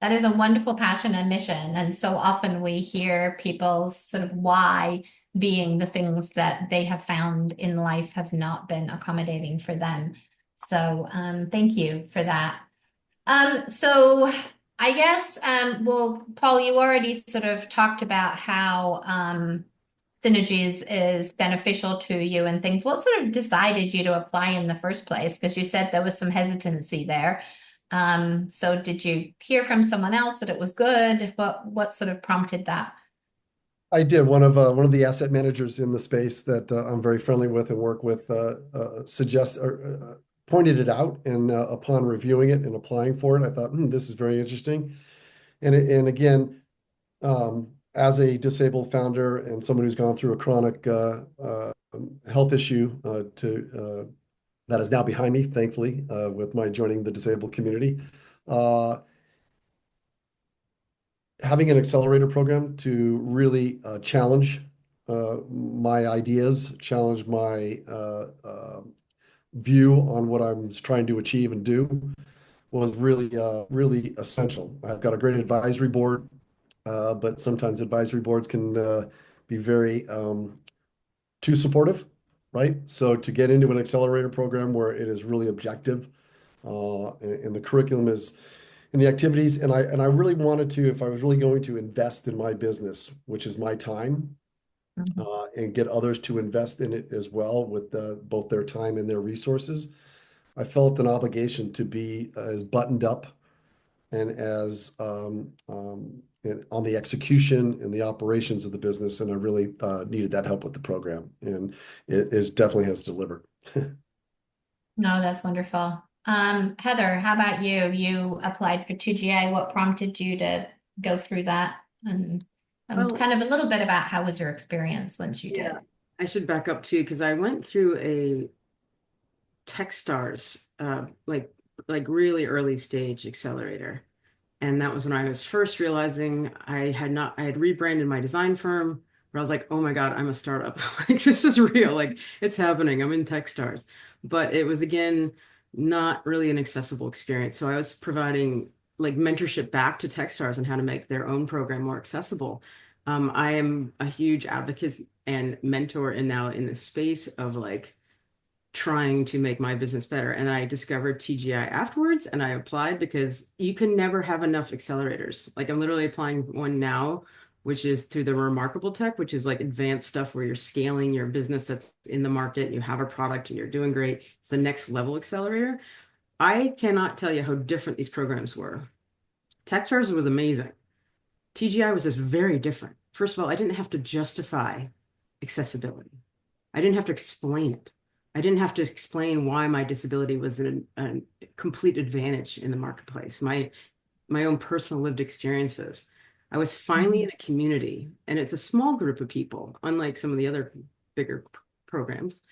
That is a wonderful passion and mission. And so often we hear people's sort of why being the things that they have found in life have not been accommodating for them. So thank you for that. So I guess, well, Paul, you already sort of talked about how Synergies is beneficial to you and things. What sort of decided you to apply in the first place? Because you said there was some hesitancy there. So did you hear from someone else that it was good? What sort of prompted that? I did. One of the asset managers in the space that I'm very friendly with and work with pointed it out, and upon reviewing it and applying for it, I thought, this is very interesting. And again, as a disabled founder and someone who's gone through a chronic health issue that is now behind me, thankfully, with my joining the disabled community. Having an accelerator program to really challenge my ideas, challenge my view on what I'm trying to achieve and do was really essential. I've got a great advisory board, but sometimes advisory boards can be very too supportive, right? So to get into an accelerator program where it is really objective, and the curriculum is in the activities, and I really wanted to, if I was really going to invest in my business, which is my time, and get others to invest in it as well with both their time and their resources, I felt an obligation to be as buttoned up and as on the execution and the operations of the business, and I really needed that help with the program, and it definitely has delivered. No, that's wonderful. Heather, how about you? You applied for 2GI. What prompted you to go through that? And Well, kind of a little bit about how was your experience once you did? I should back up too, because I went through a Techstars, like really early stage accelerator. And that was when I was first realizing I had rebranded my design firm, where I was like, oh my God, I'm a startup. Like this is real, like it's happening. I'm in Techstars. But it was again not really an accessible experience. So I was providing like mentorship back to Techstars on how to make their own program more accessible. I am a huge advocate and mentor now in the space of like trying to make my business better. And I discovered TGI afterwards, and I applied because you can never have enough accelerators. Like I'm literally applying one now, which is through the Remarkable Tech, which is like advanced stuff where you're scaling your business that's in the market, you have a product and you're doing great. It's the next level accelerator. I cannot tell you how different these programs were. Techstars was amazing. TGI was just very different. First of all, I didn't have to justify accessibility. I didn't have to explain it. I didn't have to explain why my disability was a complete advantage in the marketplace, my own personal lived experiences. I was finally in a community, and it's a small group of people, unlike some of the other bigger programs.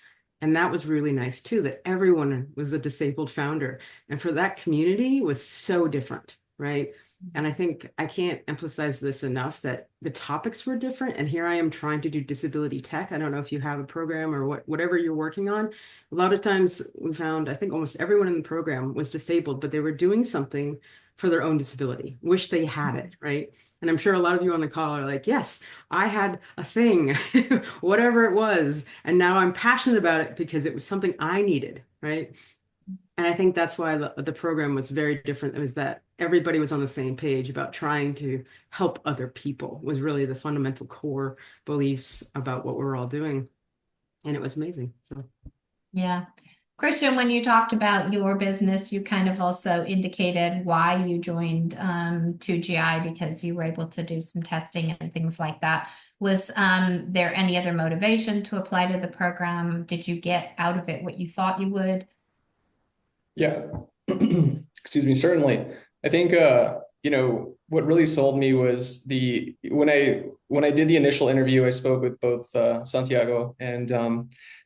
And that was really nice too, that everyone was a disabled founder. And for that community was so different, right? And I think I can't emphasize this enough, that the topics were different. And here I am trying to do disability tech. I don't know if you have a program or whatever you're working on. A lot of times we found, I think almost everyone in the program was disabled, but they were doing something for their own disability, wish they had it, right? And I'm sure a lot of you on the call are like, yes, I had a thing, whatever it was. And now I'm passionate about it because it was something I needed, right? And I think that's why the program was very different. It was that everybody was on the same page about trying to help other people, was really the fundamental core beliefs about what we're all doing. And it was amazing. So, yeah. Christian, when you talked about your business, you kind of also indicated why you joined 2GI, because you were able to do some testing and things like that. Was there any other motivation to apply to the program? Did you get out of it what you thought you would? Yeah, excuse me, certainly. I think what really sold me was when I did the initial interview, I spoke with both Santiago and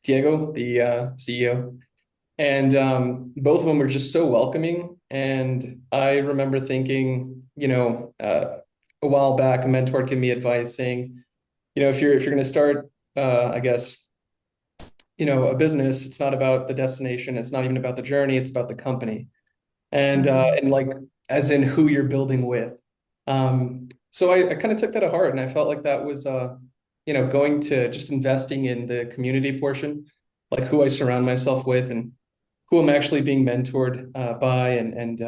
Diego, the CEO, And both of them were just so welcoming. And I remember thinking, a while back, a mentor gave me advice saying, if you're going to start, I guess, a business, it's not about the destination. It's not even about the journey. It's about the company. And like, as in who you're building with. So I kind of took that to heart, and I felt like that was, going to just investing in the community portion, like who I surround myself with and who I'm actually being mentored by, and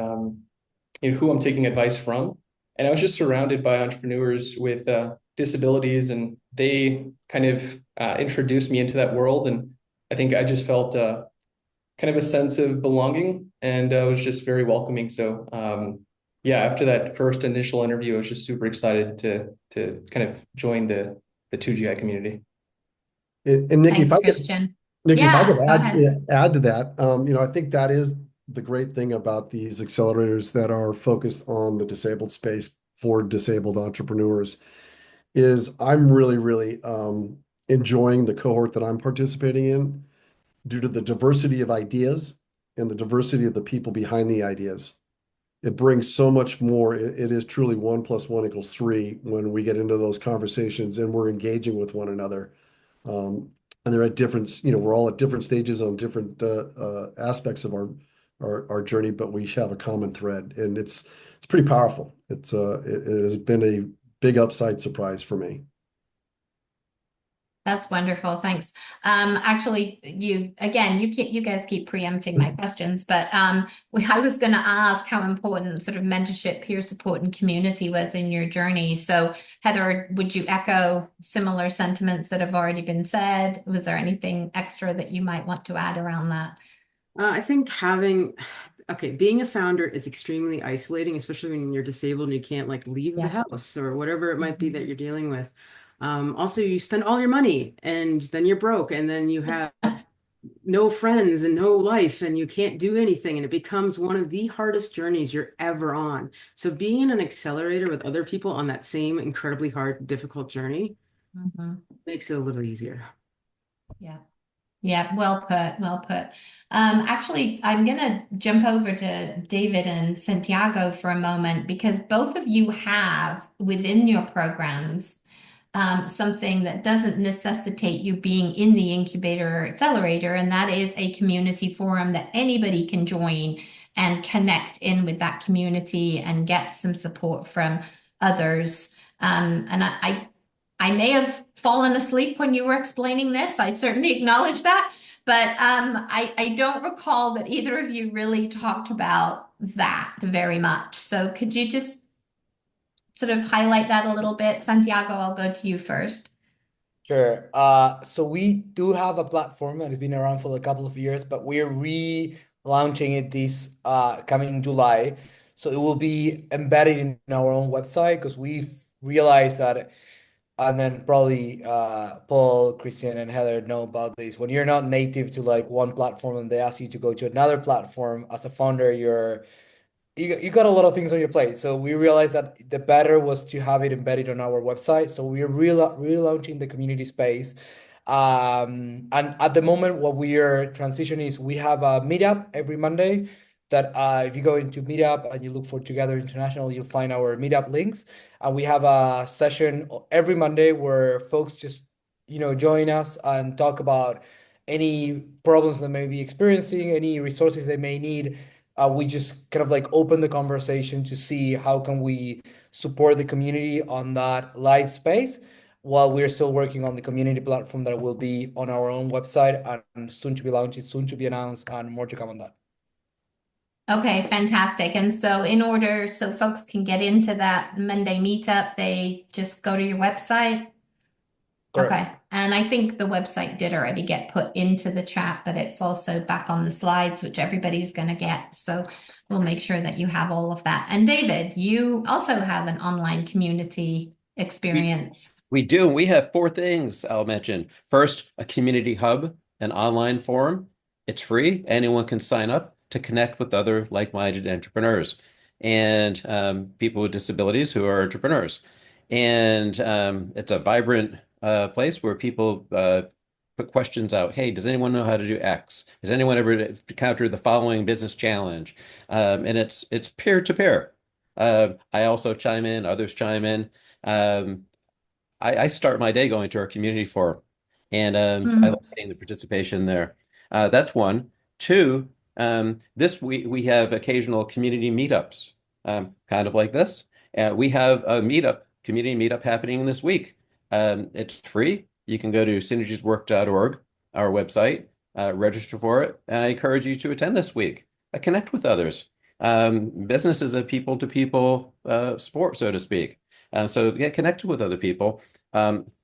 who I'm taking advice from. And I was just surrounded by entrepreneurs with disabilities, and they kind of introduced me into that world. And I think I just felt kind of a sense of belonging, and was just very welcoming. So yeah, after that first initial interview, I was just super excited to kind of join the 2GI community. And Nikki, Thanks, Christian. If I could Yeah, go ahead. add to that, I think that is the great thing about these accelerators that are focused on the disabled space for disabled entrepreneurs is I'm really, really enjoying the cohort that I'm participating in due to the diversity of ideas and the diversity of the people behind the ideas. It brings so much more. It is truly 1 + 1 = 3 when we get into those conversations and we're engaging with one another. And they're at different, we're all at different stages on different aspects of our journey, but we have a common thread, and it's pretty powerful. It has been a big upside surprise for me. That's wonderful. Thanks. Actually, you guys keep preempting my questions, but I was going to ask how important sort of mentorship, peer support, and community was in your journey. So, Heather, would you echo similar sentiments that have already been said? Was there anything extra that you might want to add around that? I think being a founder is extremely isolating, especially when you're disabled and you can't like leave the house or whatever it might be that you're dealing with. Also, you spend all your money and then you're broke, and then you have no friends and no life, and you can't do anything. And it becomes one of the hardest journeys you're ever on. So being in an accelerator with other people on that same incredibly hard, difficult journey makes it a little easier. Yeah. Yeah, well put, well put. Actually, I'm going to jump over to David and Santiago for a moment because both of you have within your programs something that doesn't necessitate you being in the incubator or accelerator, and that is a community forum that anybody can join and connect in with that community and get some support from others. And I may have fallen asleep when you were explaining this. I certainly acknowledge that. But I don't recall that either of you really talked about that very much. So could you just sort of highlight that a little bit? Santiago, I'll go to you first. Sure. So we do have a platform and it's been around for a couple of years, but we're relaunching it this coming July. So it will be embedded in our own website because we've realized that, and then probably Paul, Christian, and Heather know about this. When you're not native to like one platform and they ask you to go to another platform as a founder, you got a lot of things on your plate. So we realized that the better was to have it embedded on our website. So we're relaunching the community space. And at the moment, what we are transitioning is we have a meetup every Monday that if you go into meetup and you look for Together International, you'll find our meetup links. And we have a session every Monday where folks just, join us and talk about any problems they may be experiencing, any resources they may need. We just kind of like open the conversation to see how can we support the community on that live space while we're still working on the community platform that will be on our own website and soon to be launched, soon to be announced, and more to come on that. Okay, fantastic. And so so folks can get into that Monday meetup, they just go to your website. Correct. Okay. And I think the website did already get put into the chat, but it's also back on the slides, which everybody's going to get. So we'll make sure that you have all of that. And David, you also have an online community experience. We do. We have 4 things I'll mention. First, a community hub, an online forum. It's free. Anyone can sign up to connect with other like-minded entrepreneurs and people with disabilities who are entrepreneurs. And it's a vibrant place where people put questions out. Hey, does anyone know how to do X? Has anyone ever encountered the following business challenge? And it's peer to peer. I also chime in, others chime in. Um, I start my day going to our community forum, and I like getting the participation there. That's one. Two, this week we have occasional community meetups, kind of like this. We have a community meetup happening this week. It's free. You can go to synergieswork.org, our website, register for it, and I encourage you to attend this week. Connect with others. Business is a people-to-people sport, so to speak. So get connected with other people.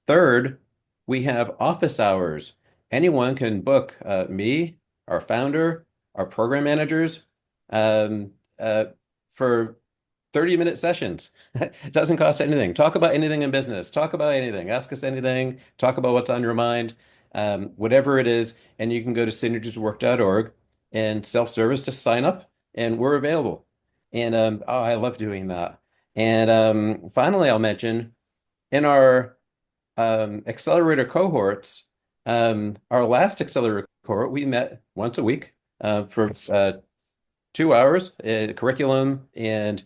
Third, we have office hours. Anyone can book me, our founder, our program managers um, uh, for 30-minute sessions. It doesn't cost anything. Talk about anything in business. Talk about anything. Ask us anything. Talk about what's on your mind, whatever it is. And you can go to synergieswork.org and self-service to sign up, and we're available. And oh, I love doing that. And finally, I'll mention in our accelerator cohorts, our last accelerator cohort, we met once a week for 2 hours, curriculum. And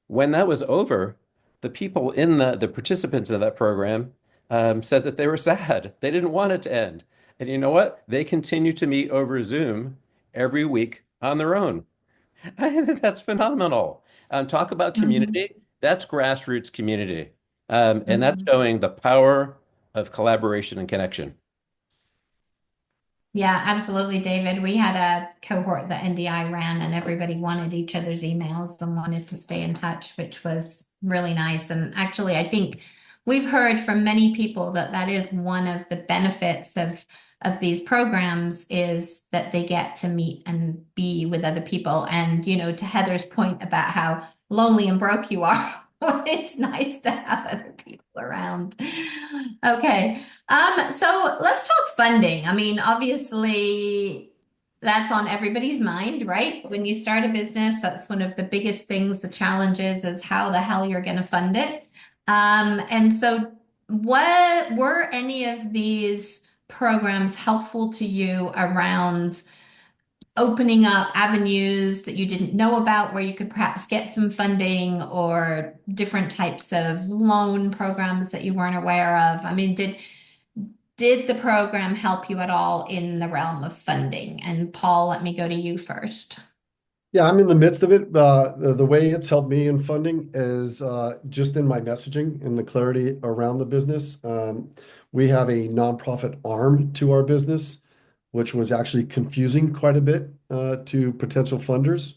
when that was over, the people in the participants of that program said that they were sad. They didn't want it to end. And you know what? They continue to meet over Zoom every week on their own. I think that's phenomenal. Talk about community. That's grassroots community. And that's showing the power of collaboration and connection. Yeah, absolutely, David. We had a cohort that NDI ran, and everybody wanted each other's emails and wanted to stay in touch, which was really nice. And actually, I think we've heard from many people that that is one of the benefits of these programs is that they get to meet and be with other people. And, you know, to Heather's point about how lonely and broke you are, it's nice to have other people around. Okay. So let's talk funding. I mean, obviously, that's on everybody's mind, right? When you start a business, that's one of the biggest things, the challenges is how the hell you're going to fund it. And so, what were any of these programs helpful to you around opening up avenues that you didn't know about where you could perhaps get some funding or different types of loan programs that you weren't aware of? I mean, did the program help you at all in the realm of funding? And Paul, let me go to you first. Yeah, I'm in the midst of it. The way it's helped me in funding is just in my messaging and the clarity around the business. We have a nonprofit arm to our business, which was actually confusing quite a bit to potential funders.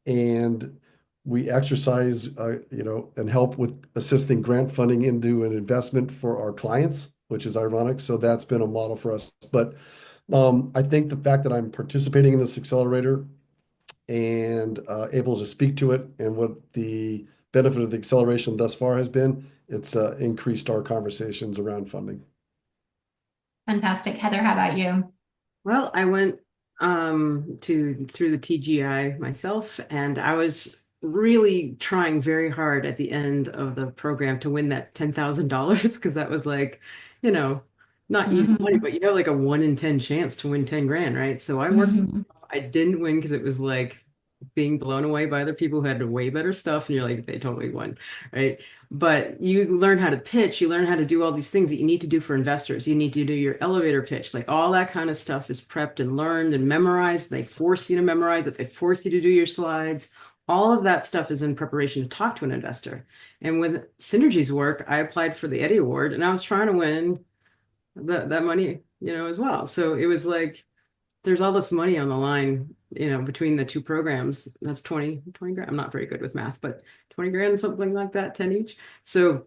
And we exercise, and help with assisting grant funding into an investment for our clients, which is ironic. So that's been a model for us. But I think the fact that I'm participating in this accelerator and able to speak to it and what the benefit of the acceleration thus far has been, it's increased our conversations around funding. Fantastic. Heather, how about you? Well, I went through the TGI myself, and I was really trying very hard at the end of the program to win that $10,000 because that was like, you know, not easy money, but like a 1 in 10 chance to win 10 grand, right? So I worked. I didn't win because it was like being blown away by other people who had way better stuff, and you're like, they totally won, right? But you learn how to pitch, you learn how to do all these things that you need to do for investors. You need to do your elevator pitch, like all that kind of stuff is prepped and learned and memorized. They force you to memorize it, they force you to do your slides. All of that stuff is in preparation to talk to an investor. And with Synergies work, I applied for the Eddie Award, and I was trying to win that money, as well. So it was like, there's all this money on the line, between the two programs. That's 20 grand. I'm not very good with math, but 20 grand, something like that, 10 each. So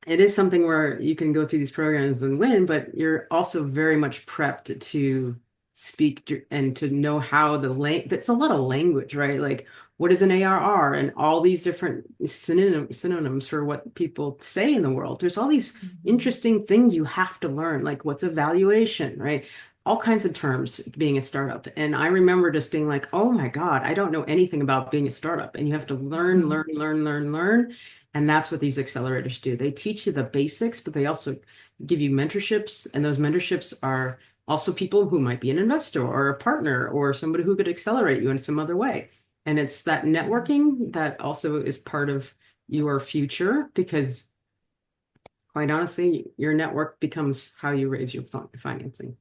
it is something where you can go through these programs and win, but you're also very much prepped to speak and to know how that's a lot of language, right? Like, what is an ARR and all these different synonyms for what people say in the world. There's all these interesting things you have to learn, like what's a valuation, right? all kinds of terms being a startup. And I remember just being like, oh my God, I don't know anything about being a startup. And you have to learn, learn, learn, learn, learn. And that's what these accelerators do. They teach you the basics, but they also give you mentorships. And those mentorships are also people who might be an investor or a partner or somebody who could accelerate you in some other way. And it's that networking that also is part of your future, because quite honestly, your network becomes how you raise your financing.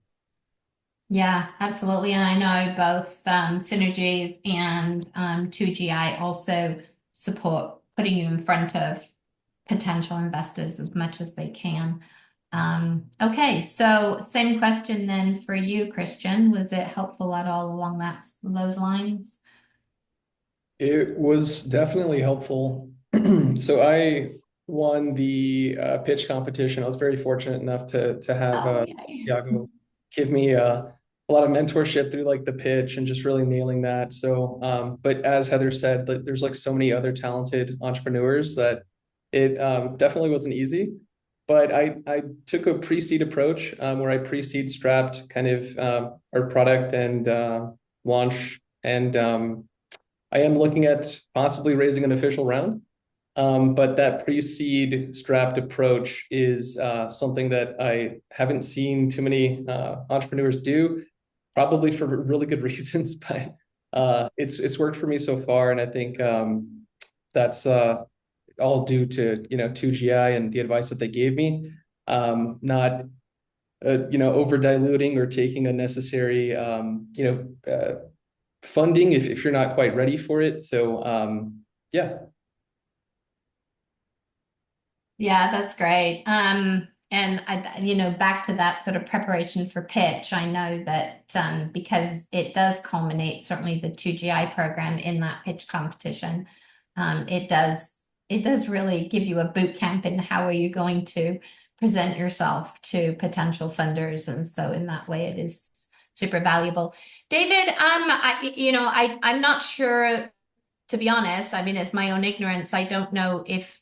Yeah, absolutely. And I know both Synergies and 2GI also support putting you in front of potential investors as much as they can. Okay, so same question then for you, Christian. Was it helpful at all along those lines? It was definitely helpful. So I won the pitch competition. I was very fortunate enough to have Oh, yeah. Santiago give me a lot of mentorship through like the pitch and just really nailing that. So, but as Heather said, there's like so many other talented entrepreneurs that it definitely wasn't easy. But I took a pre-seed approach where I pre-seed strapped kind of our product and launch, and I am looking at possibly raising an official round. But that pre-seed strapped approach is something that I haven't seen too many entrepreneurs do, probably for really good reasons. But it's worked for me so far, and I think that's all due to 2GI and the advice that they gave me, not over diluting or taking unnecessary funding if you're not quite ready for it. So yeah. Yeah, that's great. And back to that sort of preparation for pitch, I know that because it does culminate, certainly the 2GI program in that pitch competition, it does really give you a boot camp in how are you going to present yourself to potential funders. And so in that way, it is super valuable. David, I'm not sure, to be honest. I mean, it's my own ignorance. I don't know if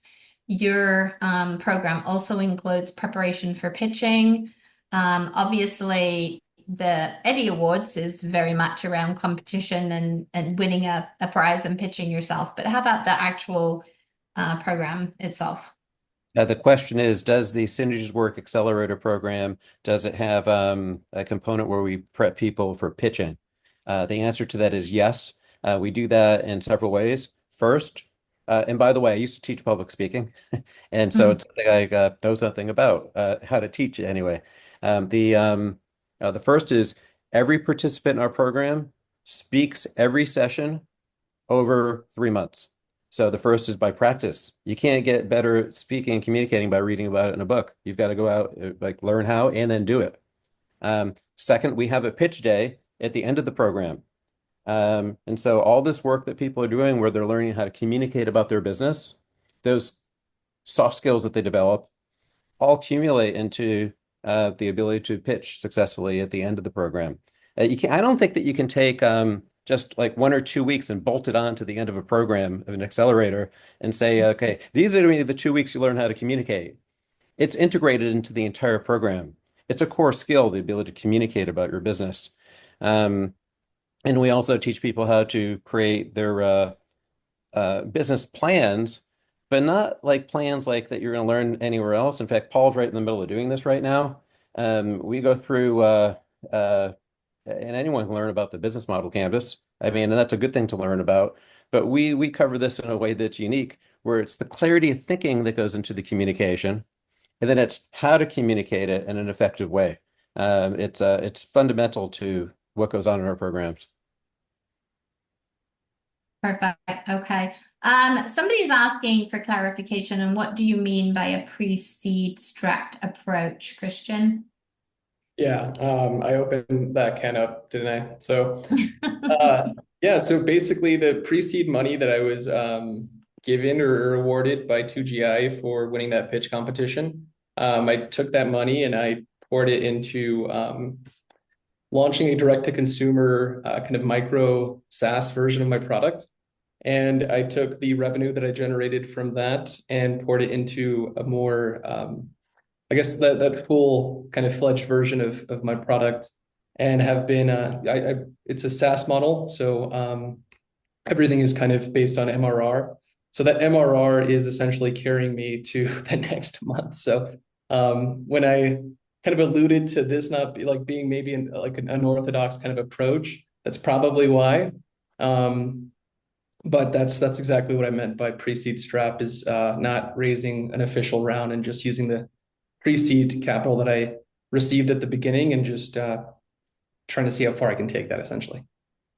your program also includes preparation for pitching. Obviously, the Eddie Awards is very much around competition and winning a prize and pitching yourself. But how about the actual program itself? The question is, does the Synergies Work Accelerator program, does it have a component where we prep people for pitching? The answer to that is yes. We do that in several ways. First, and by the way, I used to teach public speaking, and so it's something I know something about how to teach it anyway. The first is every participant in our program speaks every session over 3 months. So the first is by practice. You can't get better at speaking and communicating by reading about it in a book. You've got to go out, like learn how, and then do it. Second, we have a pitch day at the end of the program. And so all this work that people are doing where they're learning how to communicate about their business, those soft skills that they develop all accumulate into the ability to pitch successfully at the end of the program. I don't think that you can take just like 1 or 2 weeks and bolt it on to the end of a program of an accelerator and say, okay, these are the 2 weeks you learn how to communicate. It's integrated into the entire program. It's a core skill, the ability to communicate about your business. And we also teach people how to create their business plans, but not like plans like that you're going to learn anywhere else. In fact, Paul's right in the middle of doing this right now. We go through, and anyone can learn about the business model canvas. I mean, and that's a good thing to learn about. But we cover this in a way that's unique, where it's the clarity of thinking that goes into the communication, and then it's how to communicate it in an effective way. It's fundamental to what goes on in our programs. Perfect. Okay. Somebody's asking for clarification on what do you mean by a pre-seed strapped approach, Christian? Yeah, I opened that can up, didn't I? So yeah, so basically the pre-seed money that I was given or awarded by 2GI for winning that pitch competition, I took that money and I poured it into launching a direct-to-consumer kind of micro SaaS version of my product. And I took the revenue that I generated from that and poured it into a more, I guess that full kind of fledged version of my product. and have been, it's a SaaS model. So everything is kind of based on MRR. So that MRR is essentially carrying me to the next month. So when I kind of alluded to this not be like being maybe like an unorthodox kind of approach, that's probably why. But that's exactly what I meant by pre-seed strap, is not raising an official round and just using the pre-seed capital that I received at the beginning and just trying to see how far I can take that essentially.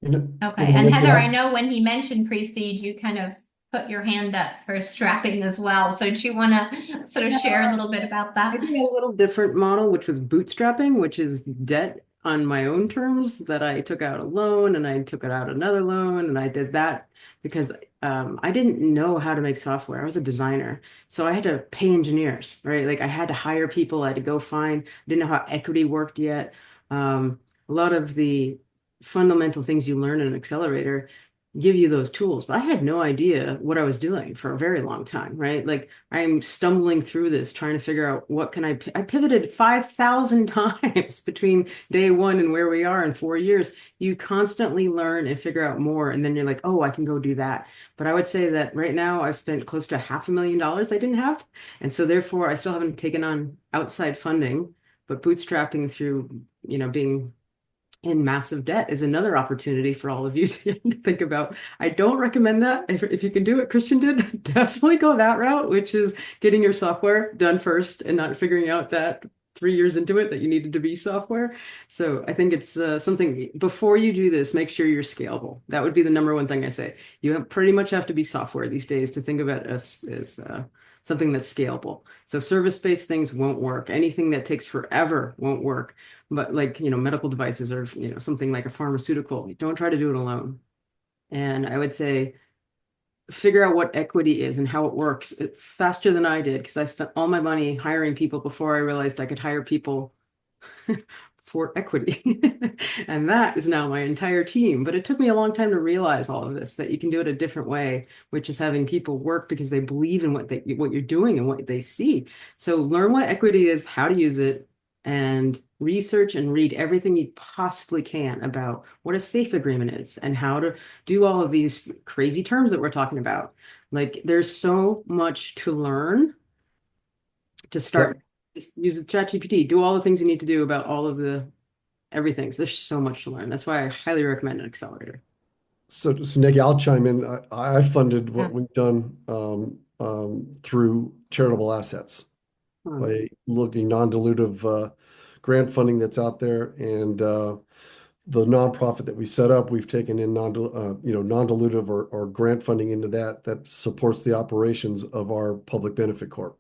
Okay. And Heather, I know when he mentioned pre-seed, you kind of put your hand up for strapping as well. So do you want to sort of share a little bit about I that? did a little different model, which was bootstrapping, which is debt on my own terms that I took out a loan and I took out another loan. And I did that because I didn't know how to make software. I was a designer. So I had to pay engineers, right? Like I had to hire people. I had to go find, I didn't know how equity worked yet. A lot of the fundamental things you learn in an accelerator give you those tools, but I had no idea what I was doing for a very long time, right? Like I'm stumbling through this, trying to figure out what can I pivoted 5,000 times between day one and where we are in 4 years. You constantly learn and figure out more, and then you're like, oh, I can go do that. But I would say that right now I've spent close to $500,000 I didn't have, and so therefore I still haven't taken on outside funding, but bootstrapping through, being in massive debt is another opportunity for all of you to think about. I don't recommend that. If you can do what Christian did, definitely go that route, which is getting your software done first and not figuring out that 3 years into it that you needed to be software. So I think it's something, before you do this, make sure you're scalable. That would be the number one thing I say. You pretty much have to be software these days to think of it as something that's scalable. So service-based things won't work. Anything that takes forever won't work. But like, medical devices or, something like a pharmaceutical, don't try to do it alone. And I would say, figure out what equity is and how it works faster than I did, because I spent all my money hiring people before I realized I could hire people for equity. And that is now my entire team. But it took me a long time to realize all of this, that you can do it a different way, which is having people work because they believe in what you're doing and what they see. So learn what equity is, how to use it, and research and read everything you possibly can about what a safe agreement is and how to do all of these crazy terms that we're talking about. Like there's so much to learn to start. Just use ChatGPT, do all the things you need to do about all of everything. So there's so much to learn. That's why I highly recommend an accelerator. So Nikki, I'll chime in. I funded what we've done through charitable assets by looking non-dilutive grant funding that's out there, and the nonprofit that we set up, we've taken in non-dilutive or grant funding into that supports the operations of our public benefit corp.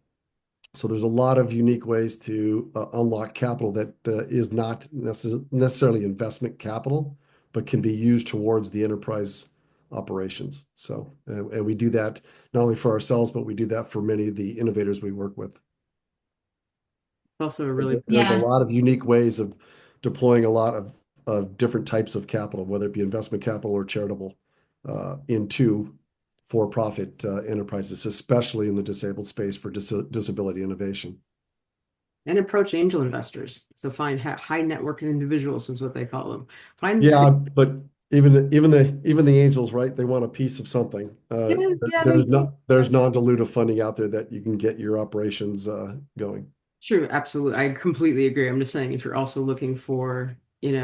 So there's a lot of unique ways to unlock capital that is not necessarily investment capital, but can be used towards the enterprise operations. So, and we do that not only for ourselves, but we do that for many of the innovators we work with. Also a really There's a lot of unique ways of deploying a lot of different types of capital, whether it be investment capital or charitable, into for-profit enterprises, especially in the disabled space for disability innovation. And approach angel investors. So find high network individuals is what they call them. But even the angels, right? They want a piece of something. There's non-dilutive funding out there that you can get your operations going. True, absolutely. I completely agree. I'm just saying, if you're also looking for,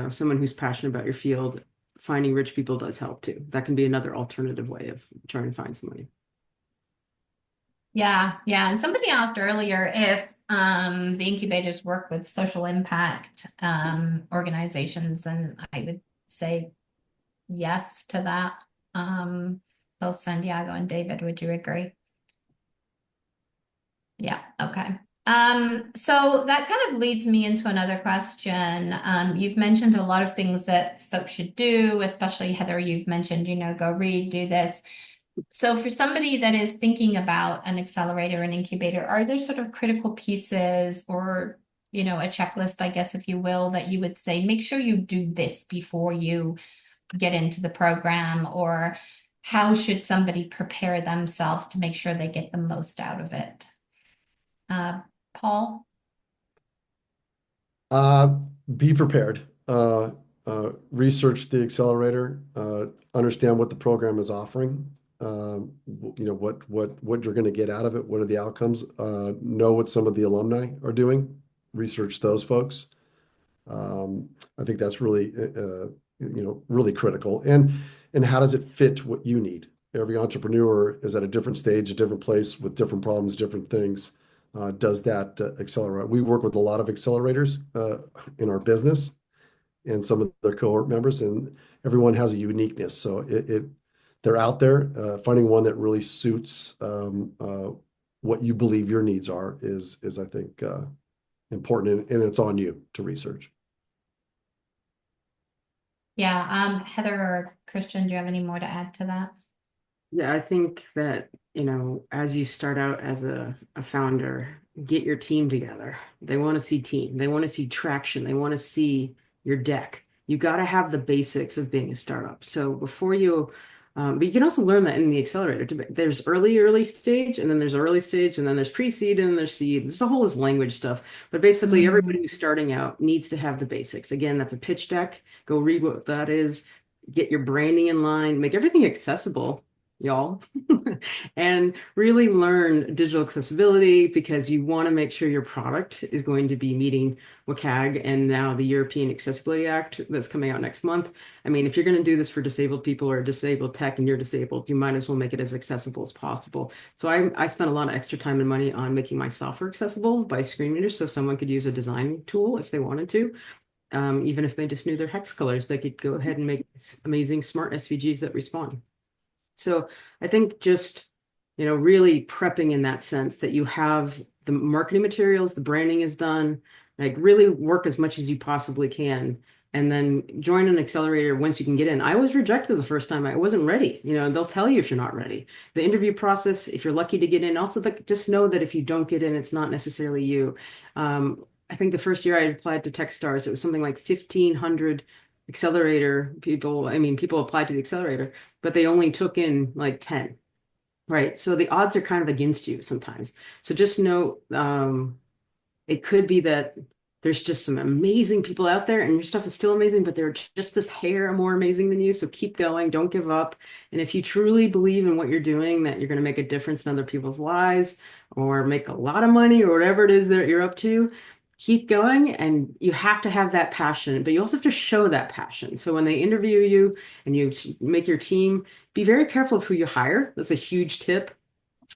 someone who's passionate about your field, finding rich people does help too. That can be another alternative way of trying to find somebody. Yeah. And somebody asked earlier if the incubators work with social impact organizations, and I would say yes to that. Both Santiago and David, would you agree? Yeah, okay. So that kind of leads me into another question. You've mentioned a lot of things that folks should do, especially Heather, you've mentioned, go read, do this. So for somebody that is thinking about an accelerator and incubator, are there sort of critical pieces or, a checklist, I guess, if you will, that you would say, make sure you do this before you get into the program, or how should somebody prepare themselves to make sure they get the most out of it? Paul? Be prepared. research the accelerator, understand what the program is offering, what you're going to get out of it, what are the outcomes, know what some of the alumni are doing, research those folks. I think that's really, really critical. And how does it fit what you need? Every entrepreneur is at a different stage, a different place with different problems, different things. Does that accelerate? We work with a lot of accelerators in our business and some of their cohort members, and everyone has a uniqueness. So they're out there. Finding one that really suits what you believe your needs are is I think important, and it's on you to research. Yeah, Heather or Christian, do you have any more to add to that? Yeah, I think that, as you start out as a founder, get your team together. They want to see team. They want to see traction. They want to see your deck. You got to have the basics of being a startup. So before you, but you can also learn that in the accelerator. There's early stage, and then there's early stage, and then there's pre-seed, and then there's seed. There's a whole this language stuff. But basically, everybody who's starting out needs to have the basics. Again, that's a pitch deck. Go read what that is. Get your branding in line. Make everything accessible, y'all, and really learn digital accessibility, because you want to make sure your product is going to be meeting WCAG and now the European Accessibility Act that's coming out next month. I mean, if you're going to do this for disabled people or disabled tech and you're disabled, you might as well make it as accessible as possible. So I spent a lot of extra time and money on making my software accessible by screen readers, so someone could use a design tool if they wanted to. Even if they just knew their hex colors, they could go ahead and make amazing smart SVGs that respond. So I think just, really prepping in that sense that you have the marketing materials, the branding is done, like really work as much as you possibly can, and then join an accelerator once you can get in. I was rejected the first time. I wasn't ready. They'll tell you if you're not ready. The interview process, if you're lucky to get in, also just know that if you don't get in, it's not necessarily you. I think the first year I applied to Techstars, it was something like 1,500 accelerator people. I mean, people applied to the accelerator, but they only took in like 10, right? So the odds are kind of against you sometimes. So just know it could be that there's just some amazing people out there and your stuff is still amazing, but they're just this hair more amazing than you. So keep going, don't give up. And if you truly believe in what you're doing, that you're going to make a difference in other people's lives or make a lot of money or whatever it is that you're up to, keep going. And you have to have that passion, but you also have to show that passion. So when they interview you and you make your team, be very careful of who you hire. That's a huge tip.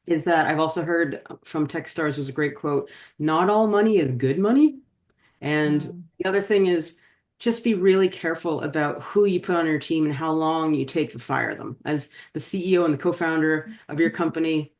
Is that I've also heard from Techstars was a great quote, not all money is good money. And the other thing is just be really careful about who you put on your team and how long you take to fire them. As the CEO and the co-founder of your company,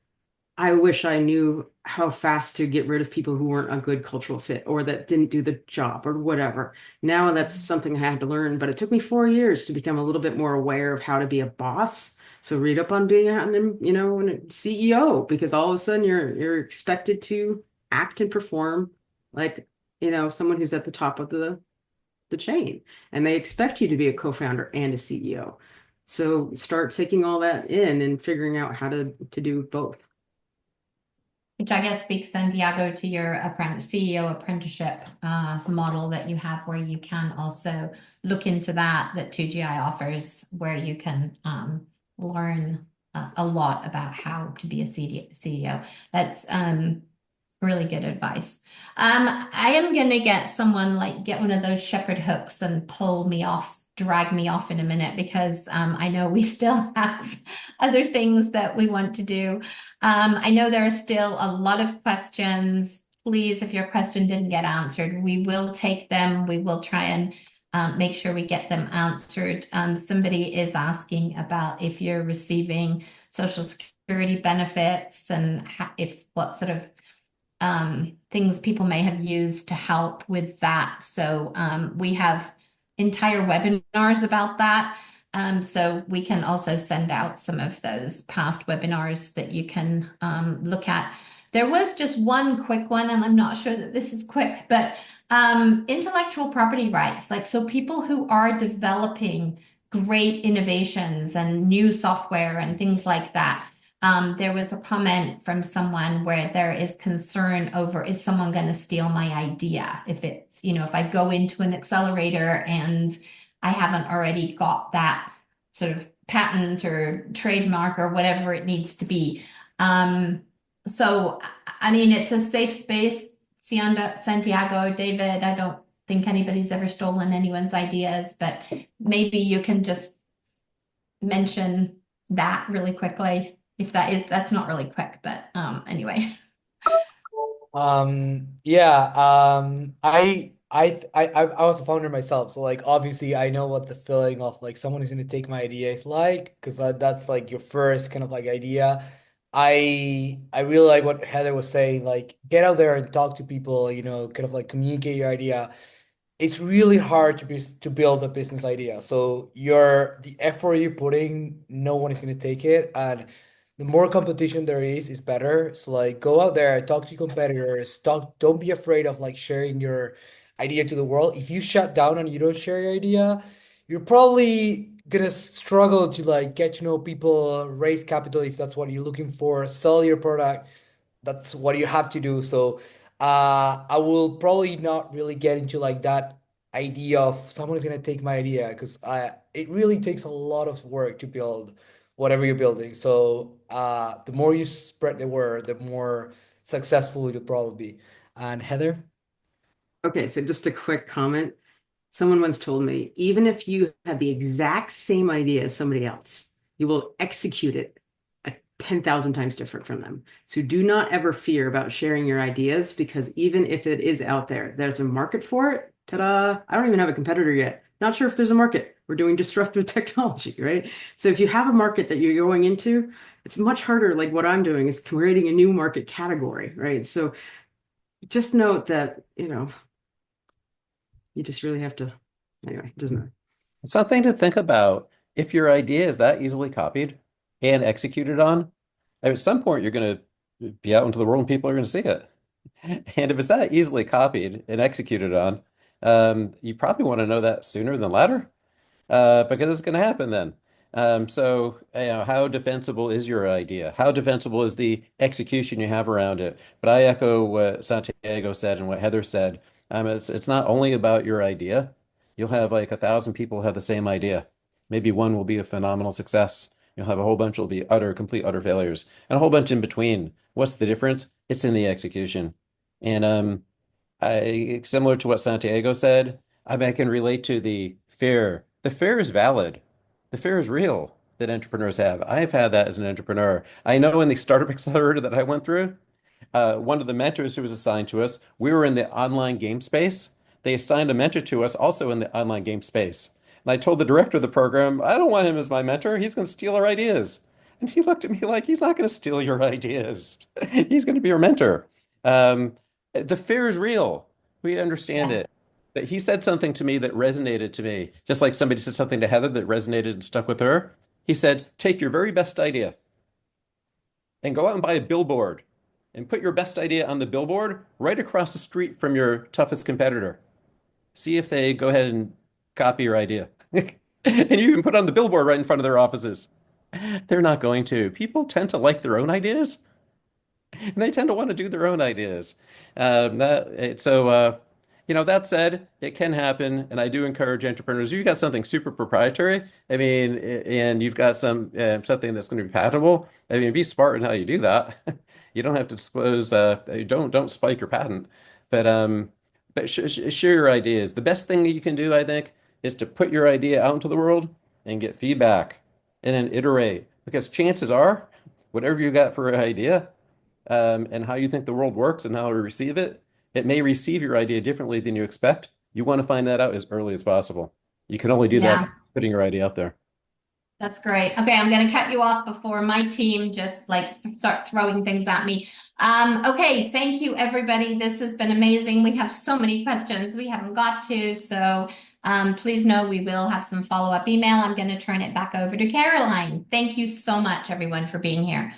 I wish I knew how fast to get rid of people who weren't a good cultural fit or that didn't do the job or whatever. Now that's something I had to learn, but it took me 4 years to become a little bit more aware of how to be a boss. So read up on being a CEO, because all of a sudden you're expected to act and perform like, someone who's at the top of the chain, and they expect you to be a co-founder and a CEO. So start taking all that in and figuring out how to do both. Which I guess speaks, Santiago, to your CEO apprenticeship model that you have, where you can also look into that 2GI offers, where you can learn a lot about how to be a CEO. That's really good advice. I am going to get one of those shepherd hooks and drag me off in a minute, because I know we still have other things that we want to do. I know there are still a lot of questions. Please, if your question didn't get answered, we will take them. We will try and make sure we get them answered. Somebody is asking about if you're receiving Social Security benefits and what sort of things people may have used to help with that. So we have entire webinars about that. So we can also send out some of those past webinars that you can look at. There was just one quick one, and I'm not sure that this is quick, but intellectual property rights. So people who are developing great innovations and new software and things like that, there was a comment from someone where there is concern over, is someone going to steal my idea? If it's, if I go into an accelerator and I haven't already got that sort of patent or trademark or whatever it needs to be. So, I mean, it's a safe space. Santiago, David, I don't think anybody's ever stolen anyone's ideas, but maybe you can just mention that really quickly. If that's not really quick, but anyway. Yeah, I was a founder myself, so like obviously I know what the feeling of like someone who's gonna take my idea is like, because that's like your first kind of like idea. I really like what Heather was saying, like get out there and talk to people, kind of like communicate your idea. It's really hard to build a business idea. So the effort you're putting, no one is going to take it, and the more competition there is better. So like go out there, talk to competitors, don't be afraid of like sharing your idea to the world. If you shut down and you don't share your idea, you're probably gonna struggle to like get to know people, raise capital if that's what you're looking for, sell your product. That's what you have to do. So I will probably not really get into like that idea of someone is gonna take my idea, because it really takes a lot of work to build whatever you're building. So the more you spread the word, the more successful you'll probably be. And Heather? Okay, so just a quick comment. Someone once told me, even if you have the exact same idea as somebody else, you will execute it 10,000 times different from them. So do not ever fear about sharing your ideas, because even if it is out there, there's a market for it. Ta-da! I don't even have a competitor yet. Not sure if there's a market. We're doing disruptive technology, right? So if you have a market that you're going into, it's much harder. Like what I'm doing is creating a new market category, right? So just note that, you just really have to, anyway, it doesn't matter. Something to think about. If your idea is that easily copied and executed on, at some point you're going to be out into the world and people are going to see it. And if it's that easily copied and executed on, you probably want to know that sooner than later, because it's going to happen then. So, how defensible is your idea? How defensible is the execution you have around it? But I echo what Santiago said and what Heather said. It's not only about your idea. You'll have like 1,000 people have the same idea. Maybe one will be a phenomenal success. You'll have a whole bunch will be complete utter failures, and a whole bunch in between. What's the difference? It's in the execution. And similar to what Santiago said, I can relate to the fear. The fear is valid. The fear is real that entrepreneurs have. I've had that as an entrepreneur. I know in the startup accelerator that I went through, one of the mentors who was assigned to us, we were in the online game space. They assigned a mentor to us also in the online game space. And I told the director of the program, I don't want him as my mentor. He's going to steal our ideas. And he looked at me like, he's not going to steal your ideas. He's going to be your mentor. The fear is real. We understand Yeah. it. But he said something to me that resonated to me, just like somebody said something to Heather that resonated and stuck with her. He said, take your very best idea and go out and buy a billboard and put your best idea on the billboard right across the street from your toughest competitor. See if they go ahead and copy your idea. And you can put it on the billboard right in front of their offices. They're not going to. People tend to like their own ideas, and they tend to want to do their own ideas. That said, it can happen, and I do encourage entrepreneurs. You got something super proprietary, I mean, and you've got something that's going to be patentable. I mean, be smart in how you do that. You don't have to disclose. Don't spike your patent, but share your ideas. The best thing you can do, I think, is to put your idea out into the world and get feedback, and then iterate. Because chances are, whatever you got for an idea, and how you think the world works and how to receive it, it may receive your idea differently than you expect. You want to find that out as early as possible. You can only do that by Yeah. putting your idea out there. That's great. Okay, I'm going to cut you off before my team just like start throwing things at me. Okay, thank you, everybody. This has been amazing. We have so many questions we haven't got to, so please know we will have some follow-up email. I'm going to turn it back over to Caroline. Thank you so much, everyone, for being here.